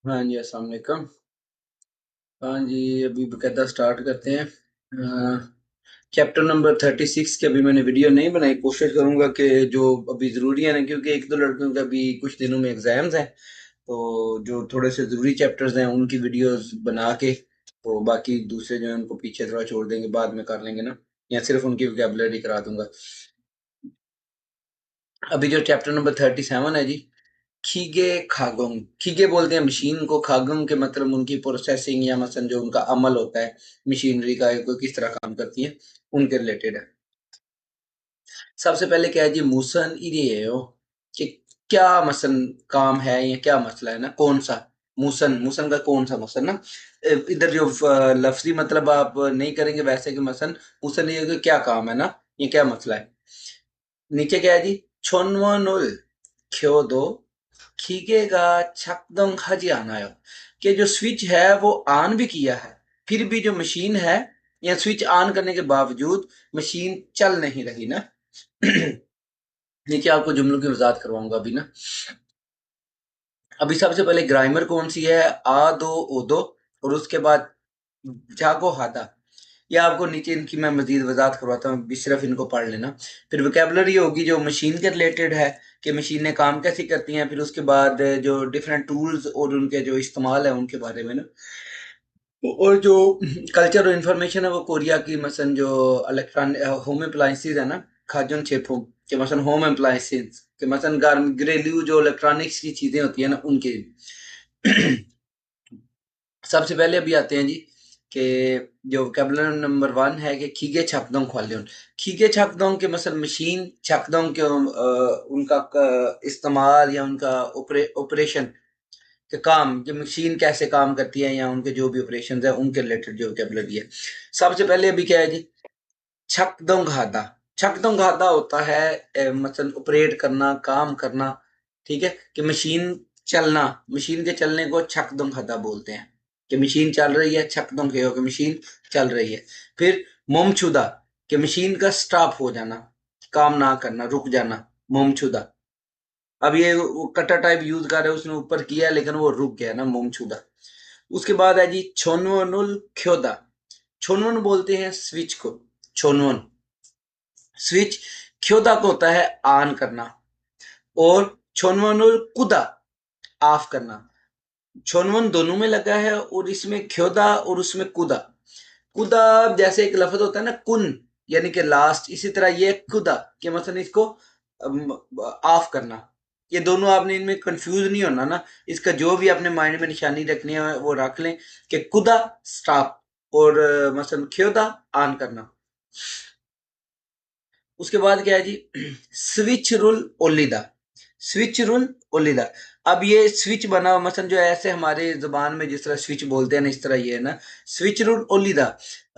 हाँ जी, अस्सलाम वालेकुम। हाँ जी, अभी बकायदा स्टार्ट करते हैं। चैप्टर नंबर 36 की अभी मैंने वीडियो नहीं बनाई। कोशिश करूंगा कि जो अभी ज़रूरी है ना, क्योंकि एक दो लड़कियों का अभी कुछ दिनों में एग्जाम्स हैं, तो जो थोड़े से ज़रूरी चैप्टर्स हैं उनकी वीडियोस बना के, तो बाकी दूसरे जो है उनको पीछे थोड़ा छोड़ देंगे, बाद में कर लेंगे ना, या सिर्फ उनकी वोकेबलरी करा दूंगा। अभी जो चैप्टर नंबर 37 है जी, खीगे खागोंग। खीगे बोलते हैं मशीन को, खागोंग के मतलब उनकी प्रोसेसिंग या मसलन जो उनका अमल होता है मशीनरी का, कोई किस तरह काम करती है, उनके रिलेटेड है। सबसे पहले क्या है जी, मूसन इरियो, कि क्या मसन काम है या क्या मसला है ना, कौन सा मूसन, मूसन का कौन सा मसन ना। इधर जो लफ्जी मतलब आप नहीं करेंगे वैसे कि मसन, मूसन ये कि क्या काम है ना, ये क्या मसला है। नीचे क्या है जी, छोनवानुल क्योदो खीगेगा छकदम हजी आनायो, कि जो स्विच है वो ऑन भी किया है, फिर भी जो मशीन है या स्विच ऑन करने के बावजूद मशीन चल नहीं रही ना। देखिए, आपको जुमलों की वजाहत करवाऊंगा अभी ना। अभी सबसे पहले ग्रामर कौन सी है, आ दो ओ दो, और उसके बाद जागो हादा। ये आपको नीचे इनकी मैं मजीद वजाहत करवाता हूँ, सिर्फ इनको पढ़ लेना। फिर वोकेबलरी होगी जो मशीन के रिलेटेड है, कि मशीनें काम कैसी करती हैं। फिर उसके बाद जो डिफरेंट टूल्स और उनके जो इस्तेमाल है उनके बारे में ना। और जो कल्चर और इंफॉर्मेशन है वो कोरिया की, मसन जो इलेक्ट्रॉनिक होम अप्लायंसेज है ना, खाजुन चेपो, के मसन होम अप्लायंसेज के मसन घरेलू जो इलेक्ट्रॉनिक्स की चीजें होती है ना उनके। सबसे पहले अभी आते हैं जी, कि जो वोकेबलरी नंबर 1 है कि खीगे छकदोंग ख्वालियन। खीगे छकदोंग के मसल मशीन छकदोंग के उनका इस्तेमाल या उनका ऑपरेशन के काम, कि मशीन कैसे काम करती है या उनके जो भी ऑपरेशन है उनके रिलेटेड जो वोकेबलरी है। सबसे पहले अभी क्या है जी, छकदोंग हादा। छकदोंग हादा होता है मतलब ऑपरेट करना, काम करना। ठीक है, कि मशीन चलना, मशीन के चलने को छकदोंग हादा बोलते हैं, कि मशीन चल रही है, छकदोंग है कि मशीन चल रही है। फिर मोमछुदा, कि मशीन का स्टॉप हो जाना, काम ना करना, रुक जाना, मोमछुदा। अब ये वो कटर टाइप यूज कर रहे हैं, उसने ऊपर किया है, लेकिन वो रुक गया ना, मोमछुदा। उसके बाद है जी छोनवनुल ख्योदा। छोनवन बोलते हैं स्विच को, छोनवन स्विच। ख्योदा को होता है ऑन करना, और छोनवनुल कुदा ऑफ करना। छोनवन दोनों में लगा है, और इसमें ख्योदा और उसमें कुदा। कुदा जैसे एक लफ्ज होता है ना, कुन यानी कि लास्ट, इसी तरह ये कुदा कि मतलब इसको ऑफ करना। ये दोनों आपने इनमें कंफ्यूज नहीं होना ना। इसका जो भी अपने माइंड में निशानी रखनी है वो रख लें, कि कुदा स्टॉप, और मसलन ख्योदा ऑन करना। उसके बाद क्या है जी, स्विच रूल ओलिदा। स्विच रूल ओलिदा। अब ये स्विच बना हुआ, मसलन जो ऐसे हमारे जुबान में जिस तरह स्विच बोलते हैं ना, इस तरह ये है ना, स्विच रूल ओलिदा।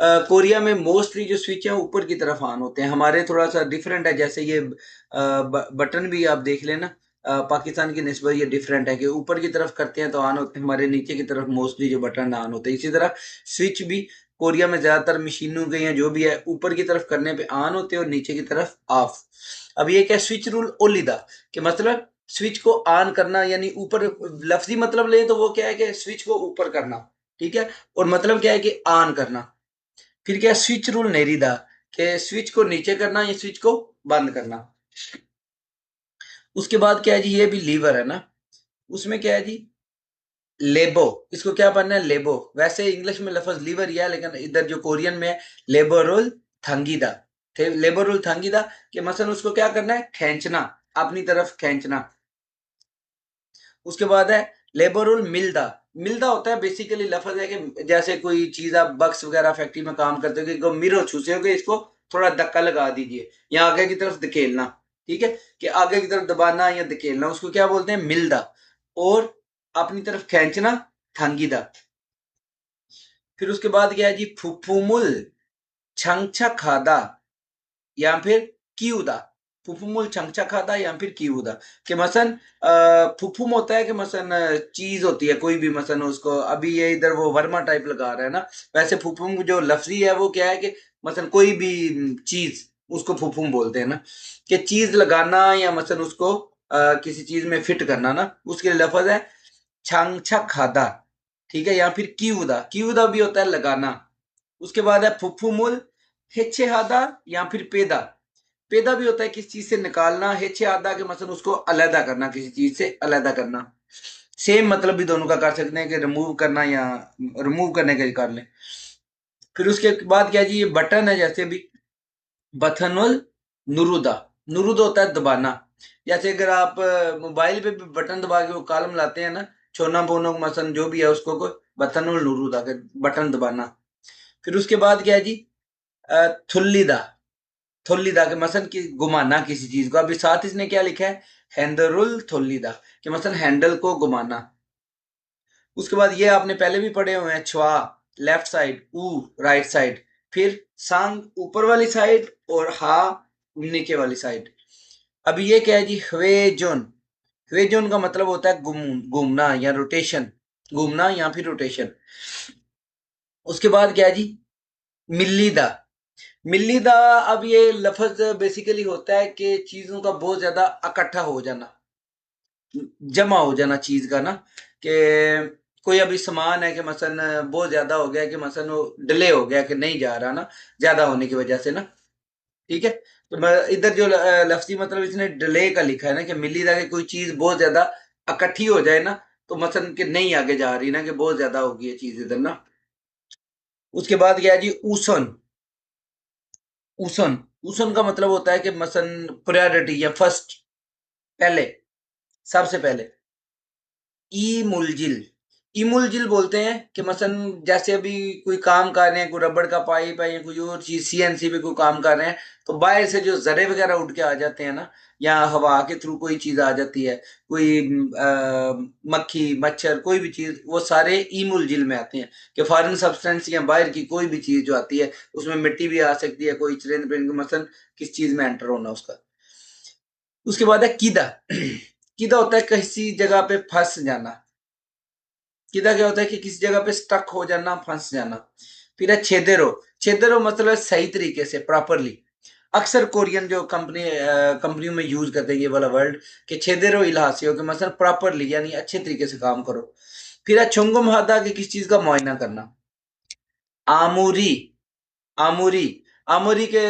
कोरिया में मोस्टली जो स्विच है ऊपर की तरफ ऑन होते हैं, हमारे थोड़ा सा डिफरेंट है। जैसे ये बटन भी आप देख लेना, पाकिस्तान की निस्बत ये डिफरेंट है, कि ऊपर की तरफ करते हैं तो ऑन होते हैं, हमारे नीचे की तरफ मोस्टली जो बटन ऑन होते हैं। इसी तरह स्विच भी कोरिया में ज्यादातर मशीनों के या जो भी है ऊपर की तरफ करने पे ऑन होते हैं और नीचे की तरफ ऑफ। अब ये क्या, स्विच रूल ओलिदा, कि मतलब स्विच को ऑन करना, यानी ऊपर लफ्जी मतलब ले तो वो क्या है कि स्विच को ऊपर करना। ठीक है, और मतलब क्या है कि ऑन करना। फिर क्या, स्विच रूल नेरीदा, कि स्विच को नीचे करना या स्विच को बंद करना। उसके बाद क्या है जी, ये भी लीवर है ना, उसमें क्या है जी, लेबो। इसको क्या पढ़ना है, लेबो। वैसे इंग्लिश में लफ्ज लीवर ही है, लेकिन इधर जो कोरियन में है, लेबोरुल थंगीदा। लेबोरुल थंगीदा, कि मसलन उसको क्या करना है, खींचना, अपनी तरफ खींचना। उसके बाद है लेबोरुल मिलदा। मिलदा होता है बेसिकली लफ्ज है कि जैसे कोई चीज आप बक्स वगैरह फैक्ट्री में काम करते हो, कि मिरो छूसे हो, कि इसको थोड़ा धक्का लगा दीजिए या आगे की तरफ धकेलना। ठीक है, कि आगे की तरफ दबाना या धकेलना, उसको क्या बोलते हैं, मिलदा। और अपनी तरफ खींचना, थांगीदा। फिर उसके बाद क्या है जी, फुफुमुल छंगछा खादा, या फिर किउदा। फुफुमुल छंगछा खादा या फिर किउदा, कि मसन फुफुम होता है कि मसन चीज होती है कोई भी, मसन उसको अभी ये इधर वो वर्मा टाइप लगा रहा है ना। वैसे फुफुम जो लफ्जी है वो क्या है कि मसन कोई भी चीज, उसको फुफुम बोलते हैं ना, कि चीज लगाना या मसन उसको किसी चीज में फिट करना ना, उसके लिए लफज है छांगछा खादा, ठीक है, या फिर कीउदा, कीउदा भी होता है लगाना। उसके बाद है फुफ्फुमुल, हेच्छे हादा या फिर पेदा, पेदा भी होता है किसी चीज से निकालना, हेच्छे आदा के मतलब उसको अलहदा करना, किसी चीज से अलहदा करना। सेम मतलब भी दोनों का कर सकते हैं कि रिमूव करना या रिमूव करने का ही कर लें। फिर उसके बाद क्या जी, ये बटन है जैसे भी, बथनुल नुरुदा, नुरुद होता है दबाना। जैसे अगर आप मोबाइल पे भी बटन दबा के वो कॉलम लाते हैं ना, छोना बोनो मसन जो भी है उसको को बथनुल नुरुदा के बटन दबाना। फिर उसके बाद क्या है जी, थुल्लीदा, थुल्लीदा के मसन की घुमाना किसी चीज को। अभी साथ इसने क्या लिखा है, हैंडरुल थुल्लीदा कि मसन हैंडल को घुमाना। उसके बाद ये आपने पहले भी पढ़े हुए हैं, छुआ लेफ्ट साइड, ऊ राइट साइड, फिर सांग ऊपर वाली साइड और हा नीचे वाली साइड। अभी ये क्या है जी, ह्वेजोन, ह्वेजोन का मतलब होता है घूमना या रोटेशन, घूमना या फिर रोटेशन। उसके बाद क्या है जी, मिल्लीदा, मिल्लीदा। अब ये लफ्ज बेसिकली होता है कि चीजों का बहुत ज्यादा इकट्ठा हो जाना, जमा हो जाना चीज का ना, कि कोई अभी सामान है कि मसन बहुत ज्यादा हो गया, कि मसन वो डिले हो गया कि नहीं जा रहा ना, ज्यादा होने की वजह से ना, ठीक है। तो मैं इधर जो लफ्जी मतलब इसने डिले का लिखा है ना, कि मिली था कि कोई चीज बहुत ज्यादा इकट्ठी हो जाए ना, तो मसन कि नहीं आगे जा रही ना, कि बहुत ज्यादा होगी ये चीज इधर ना। उसके बाद क्या है जी, ऊसन, ऊसन, ऊसन का मतलब होता है कि मसन प्रायोरिटी या फर्स्ट, पहले, सबसे पहले। ई मुलजिल, ई मुलजिल बोलते हैं कि मसन जैसे अभी कोई काम कर रहे हैं, कोई रबड़ का पाइप है या कोई और चीज, सीएनसी पे कोई काम कर रहे हैं, तो बाहर से जो जरे वगैरह उठ के आ जाते हैं ना, या हवा के थ्रू कोई चीज आ जाती है, कोई मक्खी मच्छर कोई भी चीज, वो सारे ई मुलजिल में आते हैं। कि फॉरेन सब्सटेंस या बाहर की कोई भी चीज जो आती है, उसमें मिट्टी भी आ सकती है, कोई चरिंद परिंद मसन किस चीज में एंटर होना उसका। उसके बाद है कीदा, कीदा होता है किसी जगह पे फंस जाना। किदा क्या होता है कि किसी जगह पे स्टक हो जाना, फंस जाना। फिर है छेदेरो, छेदेरो मतलब है सही तरीके से, प्रॉपरली। अक्सर कोरियन जो कंपनियों में यूज करते हैं ये वाला वर्ड, कि छेदेरो इलाहासियों के मतलब प्रॉपरली यानी अच्छे तरीके से काम करो। फिर है छुंगम हादा कि किसी चीज का मुआयना करना। आमूरी, आमूरी, आमूरी के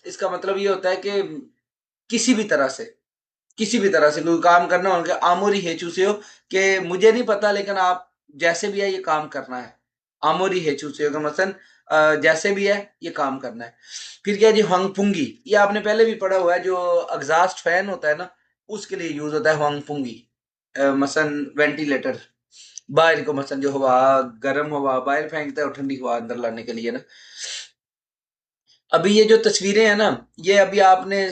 इसका मतलब ये होता है कि किसी भी तरह से, किसी भी तरह से कोई काम करना हो, उनके आमोरी हेचू से हो, कि मुझे नहीं पता लेकिन आप जैसे भी है ये काम करना है। आमोरी हेचू से होगा मसन, जैसे भी है ये काम करना है। फिर क्या है जी, हंगफुंगी, ये आपने पहले भी पढ़ा हुआ है, जो एग्जॉस्ट फैन होता है ना, उसके लिए यूज होता है हंगफुंगी। मसन वेंटिलेटर, बाहर को मसन जो हवा, गर्म हवा बाहर फेंकता है और ठंडी हवा अंदर लाने के लिए ना। अभी ये जो तस्वीरें हैं ना, ये अभी आपने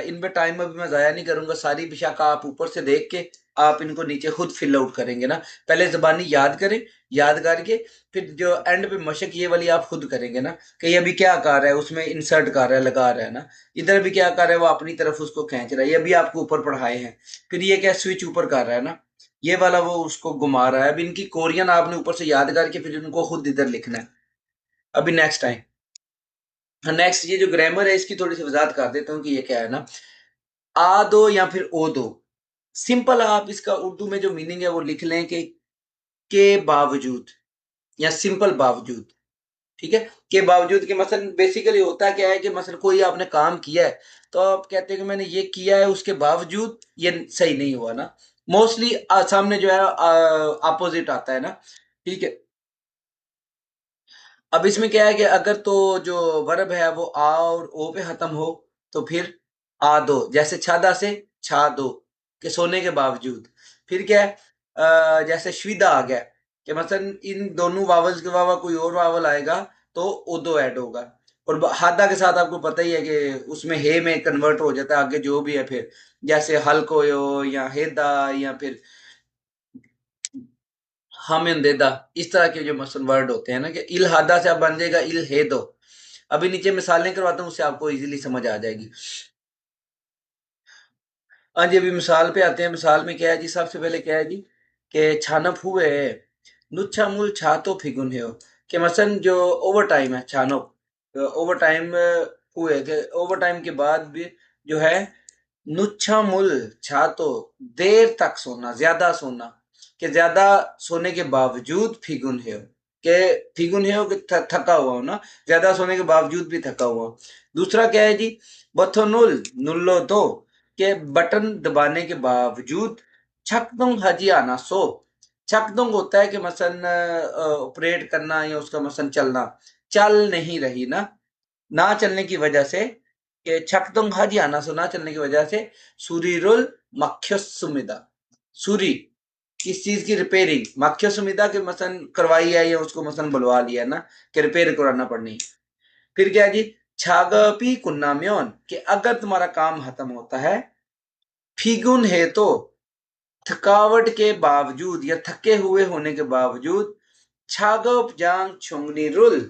इन पे टाइम अभी मैं जाया नहीं करूंगा, सारी विशाख आप ऊपर से देख के आप इनको नीचे खुद फिल आउट करेंगे ना। पहले जबानी याद करें, याद करके फिर जो एंड पे मशक ये वाली आप खुद करेंगे ना, कि ये अभी क्या कर रहा है, उसमें इंसर्ट कर रहा है, लगा रहा है ना। इधर भी क्या कर रहा है, वो अपनी तरफ उसको खींच रहा है, ये अभी आपको ऊपर पढ़ाए हैं। फिर ये क्या स्विच ऊपर कर रहा है ना, ये वाला वो उसको घुमा रहा है। अभी इनकी कोरियन आपने ऊपर से याद करके फिर इनको खुद इधर लिखना है। अभी नेक्स्ट टाइम, हाँ नेक्स्ट, ये जो ग्रामर है इसकी थोड़ी सी वजाहत कर देता हूँ कि ये क्या है ना। आ दो या फिर ओ दो, सिंपल आप इसका उर्दू में जो मीनिंग है वो लिख लें कि के बावजूद, या सिंपल बावजूद, ठीक है। के बावजूद के मसल बेसिकली होता क्या है कि मसल कोई आपने काम किया है, तो आप कहते हैं कि मैंने ये किया है उसके बावजूद ये सही नहीं हुआ ना। मोस्टली सामने जो है अपोजिट आता है ना, ठीक है। अब इसमें क्या है कि अगर तो जो वर्ब है वो आ और ओ पे खत्म हो, तो फिर आ दो, जैसे छादा से छा दो, के सोने के बावजूद। फिर क्या है, जैसे श्विदा आ गया, कि मतलब इन दोनों वावल्स के अलावा कोई और वावल आएगा तो ओदो ऐड होगा। और हादा के साथ आपको पता ही है कि उसमें हे में कन्वर्ट हो जाता है आगे जो भी है, फिर जैसे हल्को हो या हेदा या फिर हामिनदेदा, इस तरह के जो मसल वर्ड होते हैं ना, कि इल हादा से अब बन जाएगा इल हे दो। अभी नीचे मिसालें करवाता हूँ, उससे आपको इजीली समझ आ जाएगी। हाँ जी, अभी मिसाल पे आते हैं। मिसाल में क्या है जी, सबसे पहले क्या है जी, कि छानप हुए नुच्छा मूल छा तो फिगुन है, कि मसन जो ओवर टाइम है छानप, ओवर टाइम हुए, कि ओवर टाइम के बाद भी जो है नुच्छा मुल छा तो देर तक सोना, ज्यादा सोना, कि ज्यादा सोने के बावजूद फिगुन है, के फिगुन है कि थका हुआ हो ना, ज्यादा सोने के बावजूद भी थका हुआ हो। दूसरा क्या है जी, बथोनुल नुल्लो दो, के बटन दबाने के बावजूद छकदोंग हाजी आना सो। छकदोंग होता है कि मसन ऑपरेट करना या उसका मसन चलना, चल नहीं रही ना, ना चलने की वजह से, कि छकदोंग हाजी आना सो, ना चलने की वजह से सूरीरुल मख्यसुमिदा, सूरी किस चीज की रिपेयरिंग, मख्यसुमिदा के मसन करवाई है या उसको मसन बुलवा लिया ना, कि रिपेयर कराना पड़नी। फिर क्या है जी, छागपी कुन्ना म्योन, कि अगर तुम्हारा काम खत्म होता है, फिगुन है तो थकावट के बावजूद या थके हुए होने के बावजूद, छागप जांग छुंगनी रुल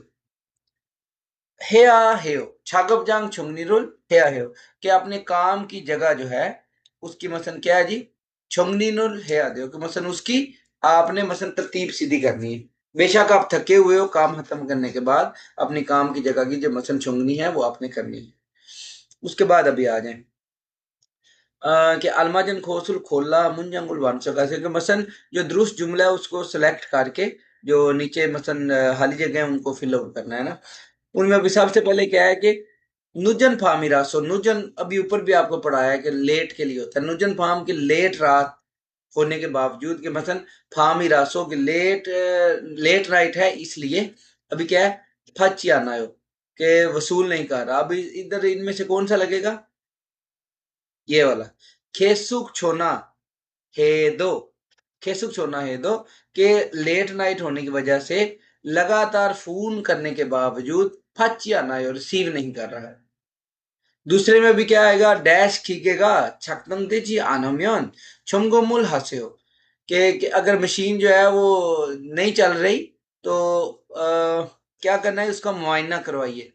हेया हेयो, छागप जांग छुंगनी रुल हेया हेयो, कि अपने काम की जगह जो है उसकी मसन क्या है जी, छुंगनी रुल हेया दो, कि मसन उसकी आपने मसन तरतीब सीधी करनी है। बेशक आप थके हुए हो, काम खत्म करने के बाद अपनी काम की जगह की जो मसन छुंगनी है वो आपने करनी है। उसके बाद अभी आ जाए कि अलमाजन खोसुल खोला मुंजंगुल वानसका से, कि मसन जो दुरुस्त जुमला है उसको सिलेक्ट करके जो नीचे मसन खाली जगह है उनको फिलअप करना है ना। उनमें अभी सबसे पहले क्या है कि नुजन फामी रासो, नुजन अभी ऊपर भी आपको पढ़ाया है कि लेट के लिए होता है, नुजन फाम की लेट रात होने के बावजूद कि मसन फामी रासो की लेट लेट नाइट है इसलिए अभी क्या है, फच आना हो कि वसूल नहीं कर रहा। अभी इधर इनमें से कौन सा लगेगा, ये वाला, खेसुक छोना हे दो, खेसुक छोना है दो, के लेट नाइट होने की वजह से लगातार फोन करने के बावजूद फच आना है और रिसीव नहीं कर रहा है। दूसरे में भी क्या आएगा, डैश खींचेगा छकदंग तेजी आनम्यन छुमगो मूल हास्यो, कि अगर मशीन जो है वो नहीं चल रही तो क्या करना है, उसका मुआयना करवाइए।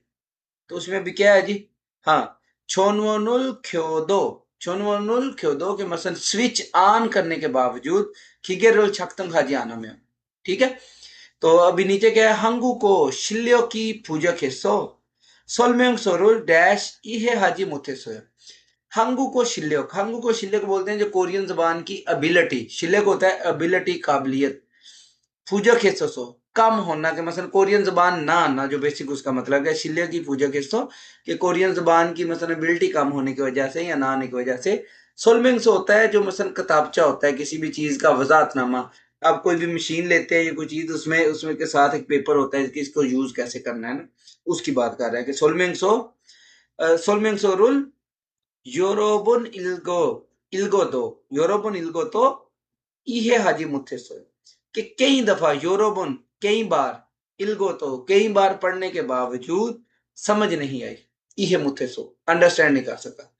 तो उसमें भी क्या है जी, हाँ, छोनवनुल क्योदो, छोनवनुल क्योदो के मसल स्विच ऑन करने के बावजूद खिगे रोल छकतंग हाजी आना में, ठीक है। तो अभी नीचे क्या है, हंगू को शिल्यो की पूजा के सो सोलमेंग सोरुल डैश इहे हाजी मुथे सो। हंगू को शिल्योक, हंगू को शिल्योक बोलते हैं जो कोरियन जबान की एबिलिटी, शिल्योक होता है एबिलिटी काबिलियत, पूजक हिस्सों सो कम होना के मसल कोरियन जबान ना आना, जो बेसिक उसका मतलब है शिल्य की पूजक हिस्सों कि कोरियन जबान की मसल एबिलिटी कम होने की वजह से या ना आने की वजह से। सोलमिंग्स होता है जो मसल किताबचा होता है किसी भी चीज का वजातनामा, आप कोई भी मशीन लेते हैं या कोई चीज उसमें उसमें के साथ एक पेपर होता है कि इसको यूज कैसे करना है ना, उसकी बात कर रहा है कि सोलमिंग्सो, सोलमिंग्सो रूल योरोबुन इल्गो, इल्गो दो, योरोबुन इल्गो तो इहे हाजी मुथे सो, कि कई दफा यूरोबन कई बार, इल्गो तो कई बार पढ़ने के बावजूद समझ नहीं आई, इहे मुथे सो अंडरस्टैंड नहीं कर सका।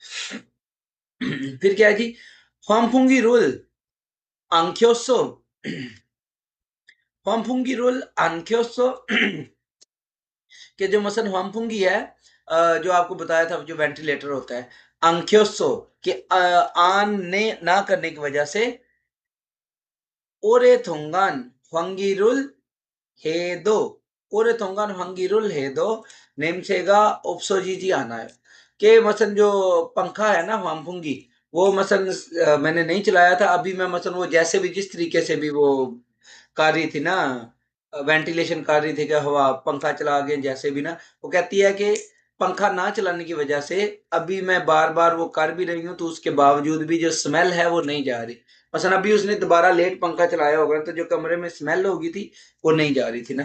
फिर क्या है जी, ह्वामफुंगी रोल आंख्योसो, ह्वामफुंगी रोल आंख्योसो कि जो मसन ह्वामफुंगी है, जो आपको बताया था जो वेंटिलेटर होता है, आंख्योसो कि आन ने ना करने की वजह से ओरे थोंगान ह्वांगीरुल हेदो, ओरे थोंगान ह्वांगीरुल हेदो नेमसेगा ओप्सोजीजी आना है, कि मसन जो पंखा है ना ह्वामफुंगी, वो मसन मैंने नहीं चलाया था अभी, मैं मसन वो जैसे भी जिस तरीके से भी वो कर रही थी ना, वेंटिलेशन कर रही थी कि हवा पंखा चला गए जैसे भी ना, वो कहती है कि पंखा ना चलाने की वजह से अभी मैं बार बार वो कर भी रही हूँ तो उसके बावजूद भी जो स्मेल है वो नहीं जा रही। मसन अभी उसने दोबारा लेट पंखा चलाया होगा तो जो कमरे में स्मेल होगी थी वो नहीं जा रही थी ना।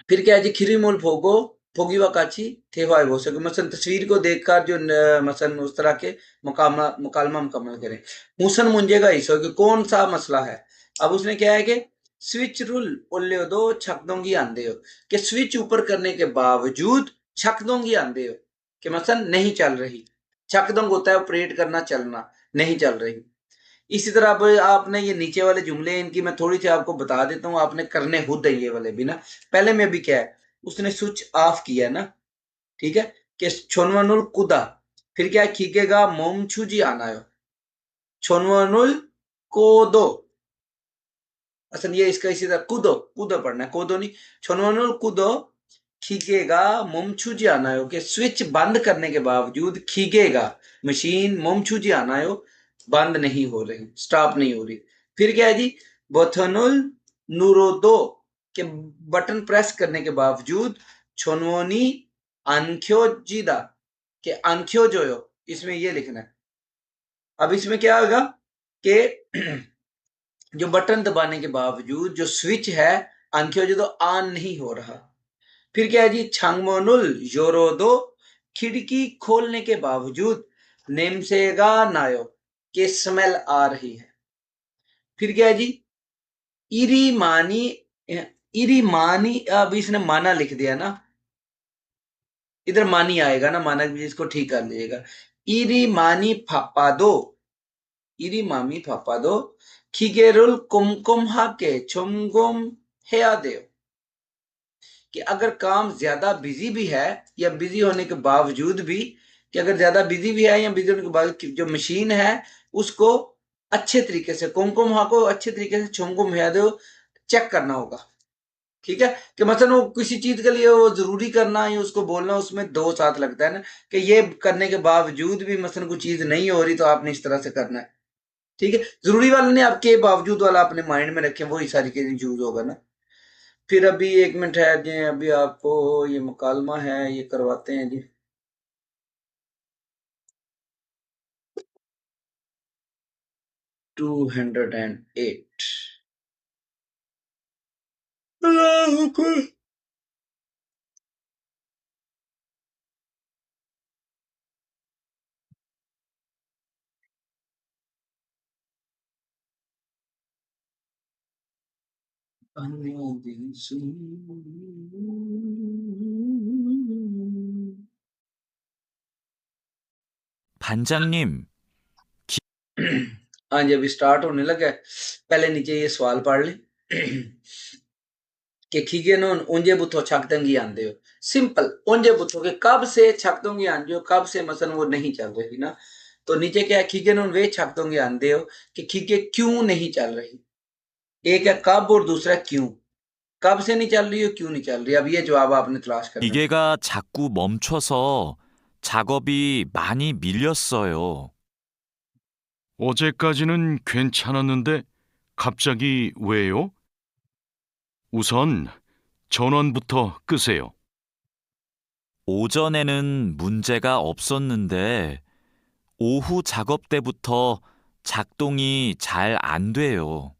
फिर क्या है जी, खिरीमोल फोगो फोगी वकाची थे हुआ हो सके, मसन तस्वीर को देखकर जो मसन उस तरह के मुकालमा मुकम्मल करें। मुसन मुंजेगा इस कि कौन सा मसला है। अब उसने क्या है कि स्विच रूल उल्ले दो छकदोंगी आंदे हो, कि स्विच ऊपर करने के बावजूद छकदोंगी आंदे हो, कि मसन नहीं चल रही, छकदोंग होता है ऑपरेट करना चलना, नहीं चल रही। इसी तरह अब आपने ये नीचे वाले जुमले इनकी मैं थोड़ी सी आपको बता देता हूँ, आपने करने खुद है ये वाले भी ना। पहले में भी क्या है, उसने स्विच ऑफ किया ना, ठीक है, कि छोनवानुल कुदा, फिर क्या खींचेगा मोमछुजी आना है, छोनवानुल कोदो, असल ये इसका इसी तरह कूदो, कूदो पढ़ना है, कोदो नहीं, छोनवानुल कूदो खीगेगा 멈추지 않아요 कि स्विच बंद करने के बावजूद खीगेगा मशीन 멈추지 않아요 बंद नहीं हो रही, स्टॉप नहीं हो रही। फिर क्या है जी, बटनल नुरोदो के बटन प्रेस करने के बावजूद छोनवोनी अंख्योजिदा के अंख्यो जो हो इसमें ये लिखना है। अब इसमें क्या होगा कि जो बटन दबाने के बावजूद जो स्विच है अंख्यो जो ऑन नहीं हो रहा। फिर क्या है जी, छांगमोनुल योरोदो खिड़की खोलने के बावजूद नेमसेगा नायो के स्मेल आ रही है। फिर क्या है जी, इरी मानी, इरी मानी, अब इसने माना लिख दिया ना, इधर मानी आएगा ना, माना भी इसको ठीक कर लीजिएगा। इरी मानी फापादो, इरी मामी फापादो खिगेरुल कुमकुम हाके छुमगुम हेयादेव कि अगर काम ज्यादा बिजी भी है या बिजी होने के बावजूद भी, कि अगर ज्यादा बिजी भी है या बिजी होने के बावजूद जो मशीन है उसको अच्छे तरीके से कुमकुम को अच्छे तरीके से छुमकुम हेयादेव चेक करना होगा। ठीक है, कि मतलब वो किसी चीज के लिए वो जरूरी करना या उसको बोलना उसमें दो साथ लगता है ना, कि ये करने के बावजूद भी मसलन कोई चीज नहीं हो रही तो आपने इस तरह से करना है। ठीक है, जरूरी वाला नहीं, आपके बावजूद वाला अपने माइंड में रखें, वही सारी चीजें यूज होगा ना। फिर अभी 1 मिनट है जी, अभी आपको ये मुकालमा है ये करवाते हैं जी। 208 अल्लाह अकबर। 반장님, हाँ जी, अभी स्टार्ट होने लगा है। पहले नीचे ये सवाल पढ़ लें कि खीगे नो ऊंजे बुथो छकदंगी आंदे हो। सिंपल, ऊंजे बुथो के कब से छकदंगी आंदे हो, कब से मसलन वो नहीं चल रही ना, तो नीचे क्या है, खीगे नो वे छकदंगी आंदे हो कि खीगे क्यों नहीं चल रही। एक है कब और दूसरा क्यों, कब से नहीं चल रही हो, क्यों नहीं चल रही। अब ये जवाब आपने तलाश करना है। 기계가 자꾸 멈춰서 작업이 많이 밀렸어요. 어제까지는 괜찮았는데 갑자기 왜요? 우선 전원부터 끄세요. 오전에는 문제가 없었는데 오후 작업 때부터 작동이 잘 안 돼요.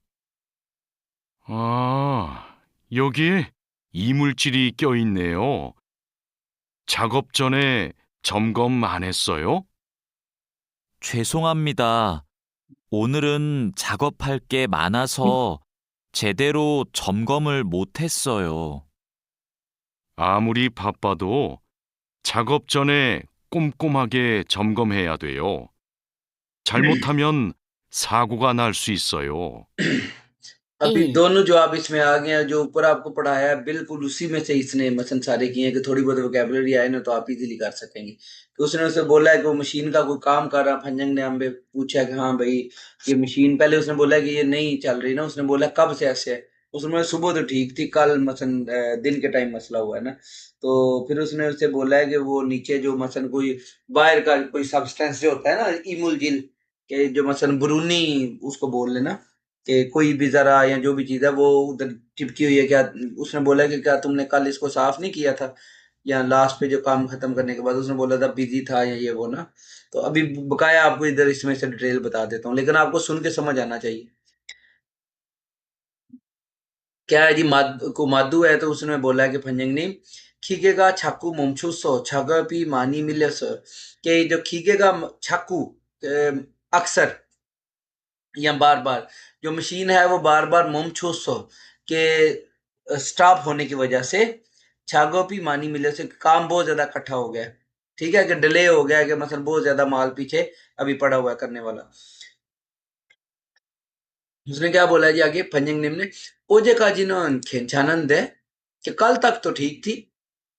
아, 여기에 이물질이 껴있네요. 작업 전에 점검 안 했어요? 죄송합니다. 오늘은 작업할 게 많아서 제대로 점검을 못 했어요. 아무리 바빠도 작업 전에 꼼꼼하게 점검해야 돼요. 잘못하면 사고가 날 수 있어요. अभी दोनों जवाब इसमें आ गए हैं, जो ऊपर आपको पढ़ाया है बिल्कुल उसी में से इसने मसन सारे किए हैं कि थोड़ी बहुत वोकैबुलरी आए ना तो आप इजीली कर सकेंगे। तो उसने उसे बोला है कि वो मशीन का कोई काम कर रहा, फंजंग ने हमें पूछा कि हाँ भाई ये मशीन, पहले उसने बोला कि ये नहीं चल रही ना, उसने बोला कब से ऐसे है, उसने सुबह तो ठीक थी, कल मसन दिन के टाइम मसला हुआ है ना। तो फिर उसने उससे बोला है कि वो नीचे जो मसन कोई बाहर का कोई सब्सटेंस जो होता है ना इमुलजिल, के जो मसन बुरूनी उसको बोल लेना, कि कोई भी जरा या जो भी चीज है वो उधर चिपकी हुई है क्या। उसने बोला कि क्या तुमने कल इसको साफ नहीं किया था, या लास्ट पे जो काम खत्म करने के बाद उसने बोला था बिजी था या ये वो ना। तो अभी बकाया आपको इधर इसमें से डिटेल बता देता हूँ, लेकिन आपको सुन के समझ आना चाहिए। क्या है जी, को मादू है तो उसने बोला है कि फंजंगनी खीगेगा छाकू मुमछुसो छगपी मानी मिलस, कि जो खीगेगा छाकू अक्सर या बार बार जो मशीन है वो बार बार मुमछुस हो के स्टॉप होने की वजह से छागोपी मानी मिले से काम बहुत ज्यादा इकट्ठा हो गया है। ठीक है, कि डिले हो गया है, कि मतलब बहुत ज्यादा माल पीछे अभी पड़ा हुआ है करने वाला। उसने क्या बोला जी आगे फंजिंग निम ने, ओजे का जिन्होंने खेचानंद है कि कल तक तो ठीक थी,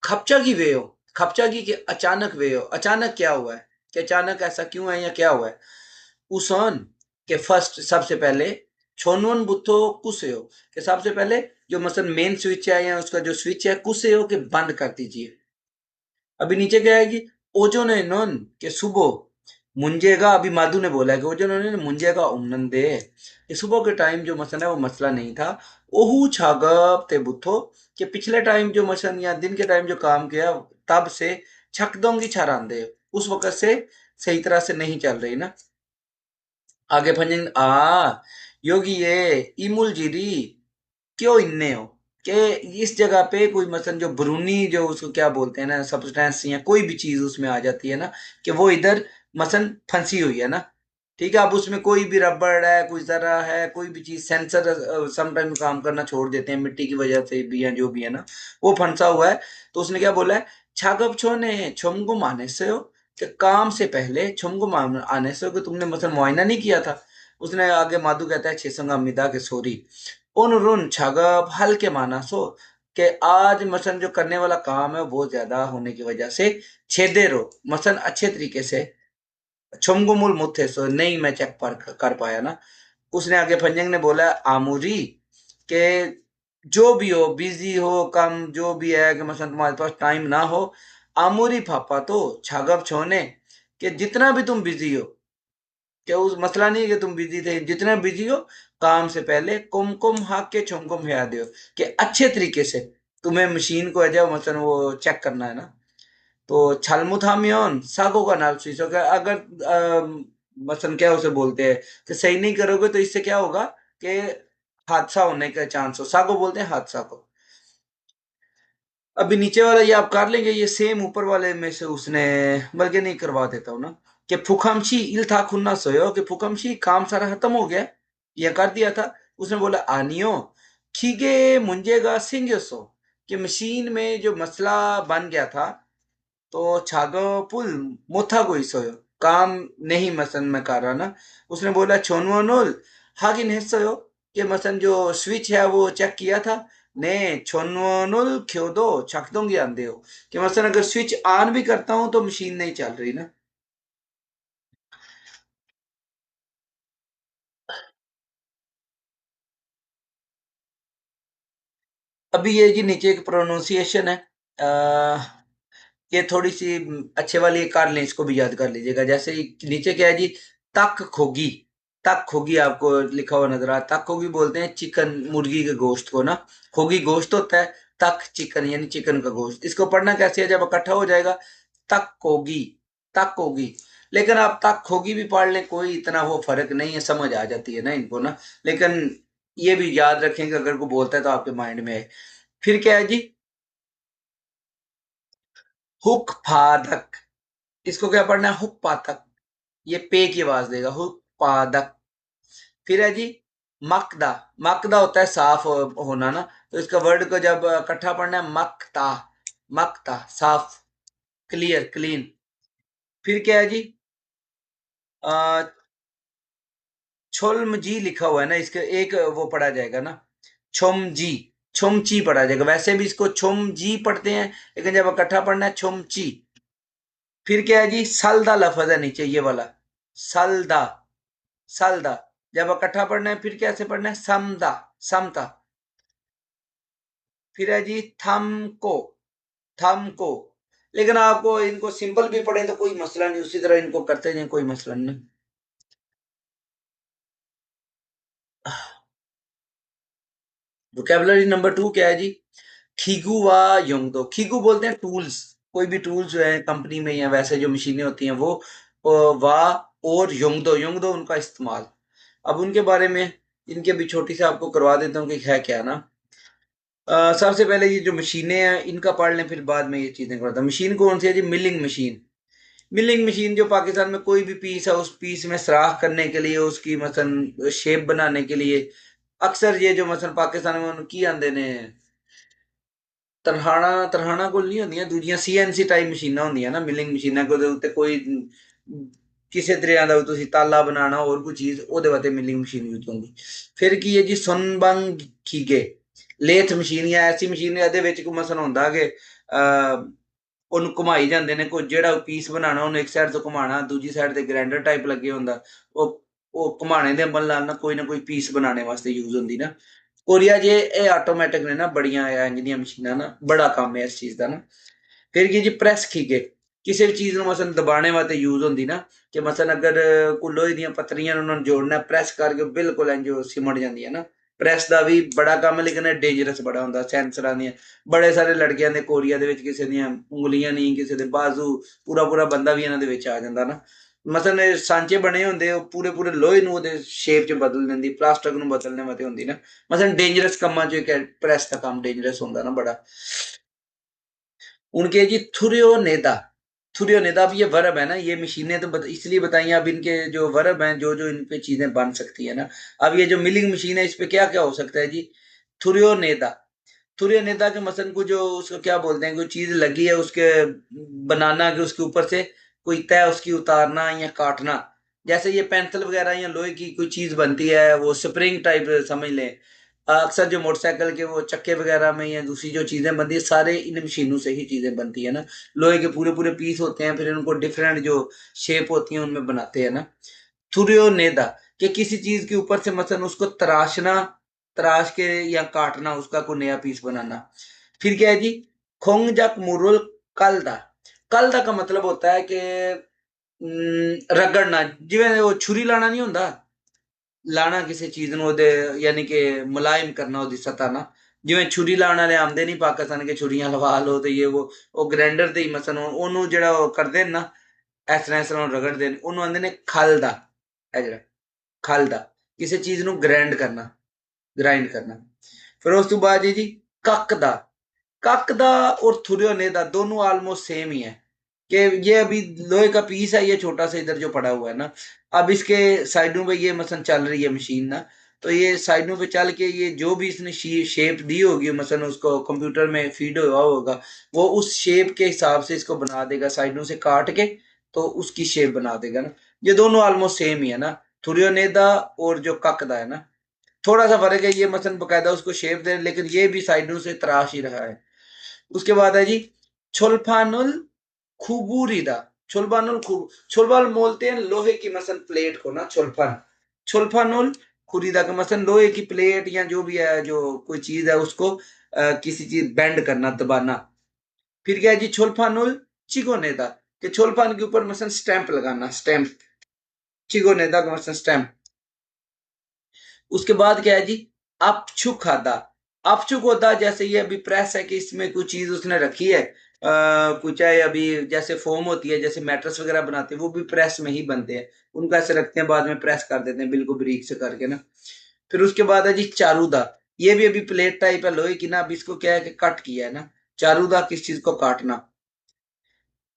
खपचा की वे हो, खपचा की कि अचानक वे हो, अचानक क्या हुआ है, कि अचानक ऐसा क्यों है या क्या हुआ है। उसन के फर्स्ट सबसे पहले छोनवन बुथो कुसेओ, कि सबसे पहले जो मसलन मेन स्विच है या उसका जो स्विच है कुसेओ के बंद कर दीजिए। अभी नीचे क्या है कि ओजोने नोन के सुबह मुंजेगा, अभी माधु ने बोला है कि ओजोने ने मुंजेगा उमनन दे, कि सुबह के टाइम जो मसला है वो मसला नहीं था। ओहू छागप ते बुथो, कि पिछले टाइम जो मसन या दिन के टाइम जो काम किया तब से छकदोंगी छारांदे, उस वक्त से सही तरह से नहीं चल रही ना। आगे फंजिंग योगी ये इमुल जीरी क्यों इन्ने हो, कि इस जगह पे कोई मसलन जो ब्रूनी जो उसको क्या बोलते हैं ना सब्सटेंस या कोई भी चीज उसमें आ जाती है ना, कि वो इधर मसलन फंसी हुई है ना। ठीक है, अब उसमें कोई भी रबड़ है, कोई जरा है, कोई भी चीज सेंसर समटाइम काम करना छोड़ देते हैं मिट्टी की वजह से भी या जो भी है ना, वो फंसा हुआ है। तो उसने क्या बोला है, छागप छो ने छुमगुम आने से हो, कि काम से पहले छुमगुम आने से हो, कि तुमने मतलब मुआयना नहीं किया था। उसने आगे माधु कहता है छेसंगा अमिदा के सॉरी उन रुन छागप हल्के माना सो, कि आज मसन जो करने वाला काम है वो बहुत ज्यादा होने की वजह से छेदे रो मसन अच्छे तरीके से छुमगुमुल मुथे सो नहीं मैं चेक पर कर पाया ना। उसने आगे फंजंग ने बोला आमूरी के जो भी हो बिजी हो कम जो भी है कि मसलन तुम्हारे पास टाइम ना हो, आमूरी फापा तो छागप छोने, कि जितना भी तुम बिजी हो, क्या उस मसला नहीं है कि तुम बिजी थे, जितना बिजी हो काम से पहले कुमकुम हाक के छुमकुम हिया दो, कि अच्छे तरीके से तुम्हें मशीन को है मसलन वो चेक करना है ना। तो छलमुथामियोन सागो का नाम शीशो का अगर मसलन क्या उसे बोलते हैं कि सही नहीं करोगे तो इससे क्या होगा कि हादसा होने का चांस हो, सागो बोलते हैं हादसा को। अभी नीचे वाला ये आप कर लेंगे, ये सेम ऊपर वाले में से उसने बल्कि नहीं करवा देता हूँ ना, कि फुकमशी इल था खुन्ना सोयो, कि फुकमशी काम सारा खत्म हो गया, ये कर दिया था। उसने बोला आनियो खीगे मुंजेगा सिंगसो, कि मशीन में जो मसला बन गया था तो छागो पुल मोथा को सोयो काम नहीं मसन में कर रहा ना। उसने बोला छोनवनोल हागिन हिस्सो, कि मसन जो स्विच है वो चेक किया था ने छोनवनोल क्योदो छक दूंगी आंदे हो, कि मसन अगर स्विच ऑन भी करता हूं तो मशीन नहीं चल रही ना। अभी ये जी नीचे एक प्रोनाउंसिएशन है, ये थोड़ी सी अच्छे वाली कर लें, इसको भी याद कर लीजिएगा। जैसे नीचे क्या है जी, तक खोगी, तक खोगी आपको लिखा हुआ नजर आ, तक खोगी बोलते हैं चिकन मुर्गी के गोश्त को ना, खोगी गोश्त होता है, तक चिकन यानी चिकन का गोश्त। इसको पढ़ना कैसे है, जब इकट्ठा हो जाएगा तक खोगी, तक खोगी। लेकिन आप तक खोगी भी पढ़ लें कोई इतना वो फर्क नहीं है, समझ आ जाती है ना इनको ना। लेकिन ये भी याद रखें कि अगर कोई बोलता है तो आपके माइंड में है। फिर क्या है जी, हुक फादक, इसको क्या पढ़ना है, हुक पातक, ये पे की आवाज देगा, हुक पादक। फिर है जी मकदा, मकदा होता है साफ होना ना, तो इसका वर्ड को जब इकट्ठा पढ़ना है मकता, मकता साफ, क्लियर क्लीन। फिर क्या है जी, छोल्म जी लिखा हुआ है ना, इसके एक वो पढ़ा जाएगा ना, छोम जी, छोमची पढ़ा जाएगा। वैसे भी इसको छोम जी पढ़ते हैं, लेकिन जब इकट्ठा पढ़ना है छोमची। फिर क्या है जी, सलदा लफज है नीचे ये वाला, सलदा, सलदा। जब इकट्ठा पढ़ना है फिर कैसे पढ़ना है, समदा, समता। फिर है जी थमको, थमको। लेकिन आपको इनको सिंपल भी पढ़े तो कोई मसला नहीं, उसी तरह इनको करते जाए कोई मसला नहीं। वोकेबलरी नंबर 2 क्या है जी, खीगू वा योंगदो, खीगू बोलते हैं टूल्स, कोई भी टूल्स जो है कंपनी में या वैसे जो मशीनें होती हैं वो, वा और योंगदो, योंगदो उनका इस्तेमाल। अब उनके बारे में इनके भी छोटी से आपको करवा देता हूँ कि है क्या ना। सबसे पहले ये जो मशीनें हैं इनका पढ़ लें, फिर बाद में ये चीजें करता हूँ। मशीन कौन सी है जी, मिलिंग मशीन। मिलिंग मशीन जो पाकिस्तान में कोई भी पीस है उस पीस में सराख करने के लिए, उसकी मसन शेप बनाने के लिए, अक्सर ये जो मसन पाकिस्तान में की आंदे ने तरहाना, तरहाना कोल नहीं होंदियां दूजियां सीएनसी टाइप मशीनां होंदियां ना, मिलिंग मशीनां कोई उत्ते कोई ਕਿਸੇ ਤਰ੍ਹਾਂ ਦਾ ਤੁਸੀਂ ਤਾਲਾ ਬਣਾਉਣਾ ਹੋਰ ਕੋਈ ਚੀਜ਼ ਉਹਦੇ ਵਾਸਤੇ ਮਿਲਿੰਗ ਮਸ਼ੀਨ ਯੂਜ਼ ਹੁੰਦੀ। ਫਿਰ ਕੀ ਹੈ ਜੀ ਸੁਨਬੰਗ ਖੀਗੇ, ਲੇਥ ਮਸ਼ੀਨ ਜਾਂ ਐਸੀ ਮਸ਼ੀਨ ਇਹਦੇ ਵਿੱਚ ਕੋਈ ਮਸਲ ਹੁੰਦਾ ਕਿ ਉਹਨੂੰ ਘੁਮਾਈ ਜਾਂਦੇ ਨੇ, ਕੋਈ ਜਿਹੜਾ ਪੀਸ ਬਣਾਉਣਾ ਉਹਨੂੰ ਇੱਕ ਸਾਈਡ ਤੋਂ ਘੁਮਾਉਣਾ, ਦੂਜੀ ਸਾਈਡ ਤੇ ਗ੍ਰਾਈਂਡਰ ਟਾਈਪ ਲੱਗੇ ਹੁੰਦਾ, ਉਹ ਉਹ ਘੁਮਾਣੇ ਦੇ ਅਮਲ ਨਾਲ ਨਾ ਕੋਈ ਪੀਸ ਬਣਾਉਣੇ ਵਾਸਤੇ ਯੂਜ਼ ਹੁੰਦੀ ਨਾ। ਕੋਰੀਆ ਜੇ ਇਹ ਆਟੋਮੈਟਿਕ ਨੇ ਨਾ ਬੜੀਆਂ ਇੰਜ ਦੀਆਂ ਮਸ਼ੀਨਾਂ ਨਾ, ਬੜਾ ਕੰਮ ਹੈ ਇਸ ਚੀਜ਼ ਦਾ ਨਾ। ਫਿਰ ਕੀ ਜੀ ਪ੍ਰੈਸ ਖੀਗੇ, ਕਿਸੇ ਵੀ ਚੀਜ਼ ਨੂੰ ਮਸਲਨ ਦਬਾਣੇ ਵਾਸਤੇ ਯੂਜ਼ ਹੁੰਦੀ ਨਾ, ਕਿ ਮਸਲਨ ਅਗਰ ਕੋਈ ਲੋਹੇ ਦੀਆਂ ਪੱਤਰੀਆਂ ਨੂੰ ਉਹਨਾਂ ਨੂੰ ਜੋੜਨਾ, ਪ੍ਰੈਸ ਕਰਕੇ ਬਿਲਕੁਲ ਇੰਜ ਸਿਮਟ ਜਾਂਦੀ ਹੈ ਨਾ। ਪ੍ਰੈਸ ਦਾ ਵੀ ਬੜਾ ਕੰਮ, ਲੇਕਿਨ ਡੇਂਜਰਸ ਬੜਾ ਹੁੰਦਾ, ਸੈਂਸਰਾਂ ਦੀਆਂ। ਬੜੇ ਸਾਰੇ ਲੜਕਿਆਂ ਦੇ ਕੋਰੀਆ ਦੇ ਵਿੱਚ ਕਿਸੇ ਦੀਆਂ ਉਂਗਲੀਆਂ ਨਹੀਂ, ਕਿਸੇ ਦੇ ਬਾਜ਼ੂ, ਪੂਰਾ ਪੂਰਾ ਬੰਦਾ ਵੀ ਇਹਨਾਂ ਦੇ ਵਿੱਚ ਆ ਜਾਂਦਾ ਨਾ। ਮਸਲਨ ਇਹ ਸਾਂਚੇ ਬਣੇ ਹੁੰਦੇ, ਉਹ ਪੂਰੇ ਪੂਰੇ ਲੋਹੇ ਨੂੰ ਉਹਦੇ ਸ਼ੇਪ 'ਚ ਬਦਲ ਦਿੰਦੀ, ਪਲਾਸਟਿਕ ਨੂੰ ਬਦਲਣੇ ਵਾਸਤੇ ਹੁੰਦੀ ਨਾ। ਮਸਲਨ ਡੇਂਜਰਸ ਕੰਮਾਂ 'ਚ ਇੱਕ ਪ੍ਰੈਸ ਦਾ ਕੰਮ ਡੇਂਜਰਸ ਹੁੰਦਾ ना बड़ा। उनके जी थुरियोनेदा, थुरियोनेदा अब ये वर्ब है ना, ये मशीनें तो इसलिए बताई अब इनके जो वर्ब हैं, जो जो इन पे चीजें बन सकती है ना। अब ये जो मिलिंग मशीन है, इस पे क्या क्या हो सकता है जी? थुरियोनेदा, थुरियोनेदा के मसलन को जो उसको क्या बोलते हैं, कोई चीज लगी है उसके बनाना, के उसके ऊपर से कोई तय उसकी उतारना या काटना। जैसे ये पेंसिल वगैरह या लोहे की कोई चीज बनती है, वो स्प्रिंग टाइप समझ लें। अक्सर जो मोटरसाइकिल के वो चक्के वगैरह में या दूसरी जो चीजें बनती है, सारे इन मशीनों से ही चीजें बनती है ना। लोहे के पूरे पूरे पीस होते हैं, फिर उनको डिफरेंट जो शेप होती है उनमें बनाते हैं ना। थुरियोनेदा, कि किसी चीज के ऊपर से मसलन उसको तराशना, तराश के या काटना, उसका कोई नया पीस बनाना। फिर क्या है जी? खोंगजक मुरुल कलदा, कलदा का मतलब होता है कि रगड़ना, जिवें वो छुरी लाना नहीं होता, लाना किसी चीज ਨੂੰ ਉਹਦੇ ਯਾਨੀ ਕਿ ਮੁਲਾਇਮ ਕਰਨਾ ਉਹਦੀ ਸਤ੍ਹਾ ਨਾ। ਜਿਵੇਂ ਛੁਰੀ ਲਾਉਣ ਵਾਲੇ ਆਉਂਦੇ ਨਹੀਂ ਪਾਕਿਸਤਾਨ ਕੇ, ਛੁਰੀਆਂ ਲਵਾ ਲਓ ਤੇ ਇਹ ਉਹ ਗ੍ਰਾਈਂਡਰ ਤੇ ਹੀ ਮਸਲਨ ਉਹਨੂੰ ਜਿਹੜਾ ਉਹ ਕਰਦੇ ਨੇ ਨਾ, ਇਸ ਤਰ੍ਹਾਂ ਰਗੜਦੇ ਨੇ, ਉਹਨੂੰ ਆਂਦੇ ਨੇ ਖਲ ਦਾ। ਇਹ ਜਿਹੜਾ ਖਲ ਦਾ, ਕਿਸੇ ਚੀਜ਼ ਨੂੰ ਗ੍ਰਾਈਂਡ ਕਰਨਾ। ਫਿਰ ਉਸ ਤੋਂ ਬਾਅਦ ਜੀ ਕੱਕ ਦਾ, कक दा और थुरियोने दा दोनों ऑलमोस्ट सेम ही है, कि ये अभी लोहे का पीस है, ये छोटा सा इधर जो पड़ा हुआ है ना। अब इसके साइडों पे ये मसलन चल रही है मशीन ना, तो ये साइडों पे चल के ये जो भी इसने शेप दी होगी, मसलन उसको कंप्यूटर में फीड हुआ होगा, वो उस शेप के हिसाब से इसको बना देगा, साइडों से काट के तो उसकी शेप बना देगा ना। ये दोनों ऑलमोस्ट सेम ही है ना, थुरियोनेदा और जो ककदा है ना। थोड़ा सा फर्क है, ये मसलन बकायदा उसको शेप दे, लेकिन ये भी साइडों से तराश ही रहा है। उसके बाद है जी छोल्फानुल खुबूरिदा, छोल्फानुल बोलते हैं लोहे की मसलन प्लेट को ना, छोल्फानुल खुरीदा का मसलन लोहे की प्लेट या जो भी है, जो कोई चीज है उसको किसी चीज बेंड करना, दबाना। फिर क्या है जी? छोल्फानुल चिगोनेदा, कि छोल्फान के ऊपर मसलन स्टैंप लगाना, स्टैंप, चिगोनेदा का मसलन स्टैंप। उसके बाद क्या है जी? अपछुखादा, अपछुकोदा, जैसे ये अभी प्रेस है कि इसमें कुछ चीज उसने रखी है, कुछ है अभी, जैसे फोम होती है, जैसे मैट्रेस वगैरह बनाते हैं, वो भी प्रेस में ही बनते हैं, उनको ऐसे रखते हैं, बाद में प्रेस कर देते हैं बिल्कुल बारीक से करके ना। फिर उसके बाद है जी चारूदा, ये भी अभी प्लेट टाइप है लोहे की ना, अब इसको क्या है कि कट किया है ना। चारूदा किस चीज को काटना।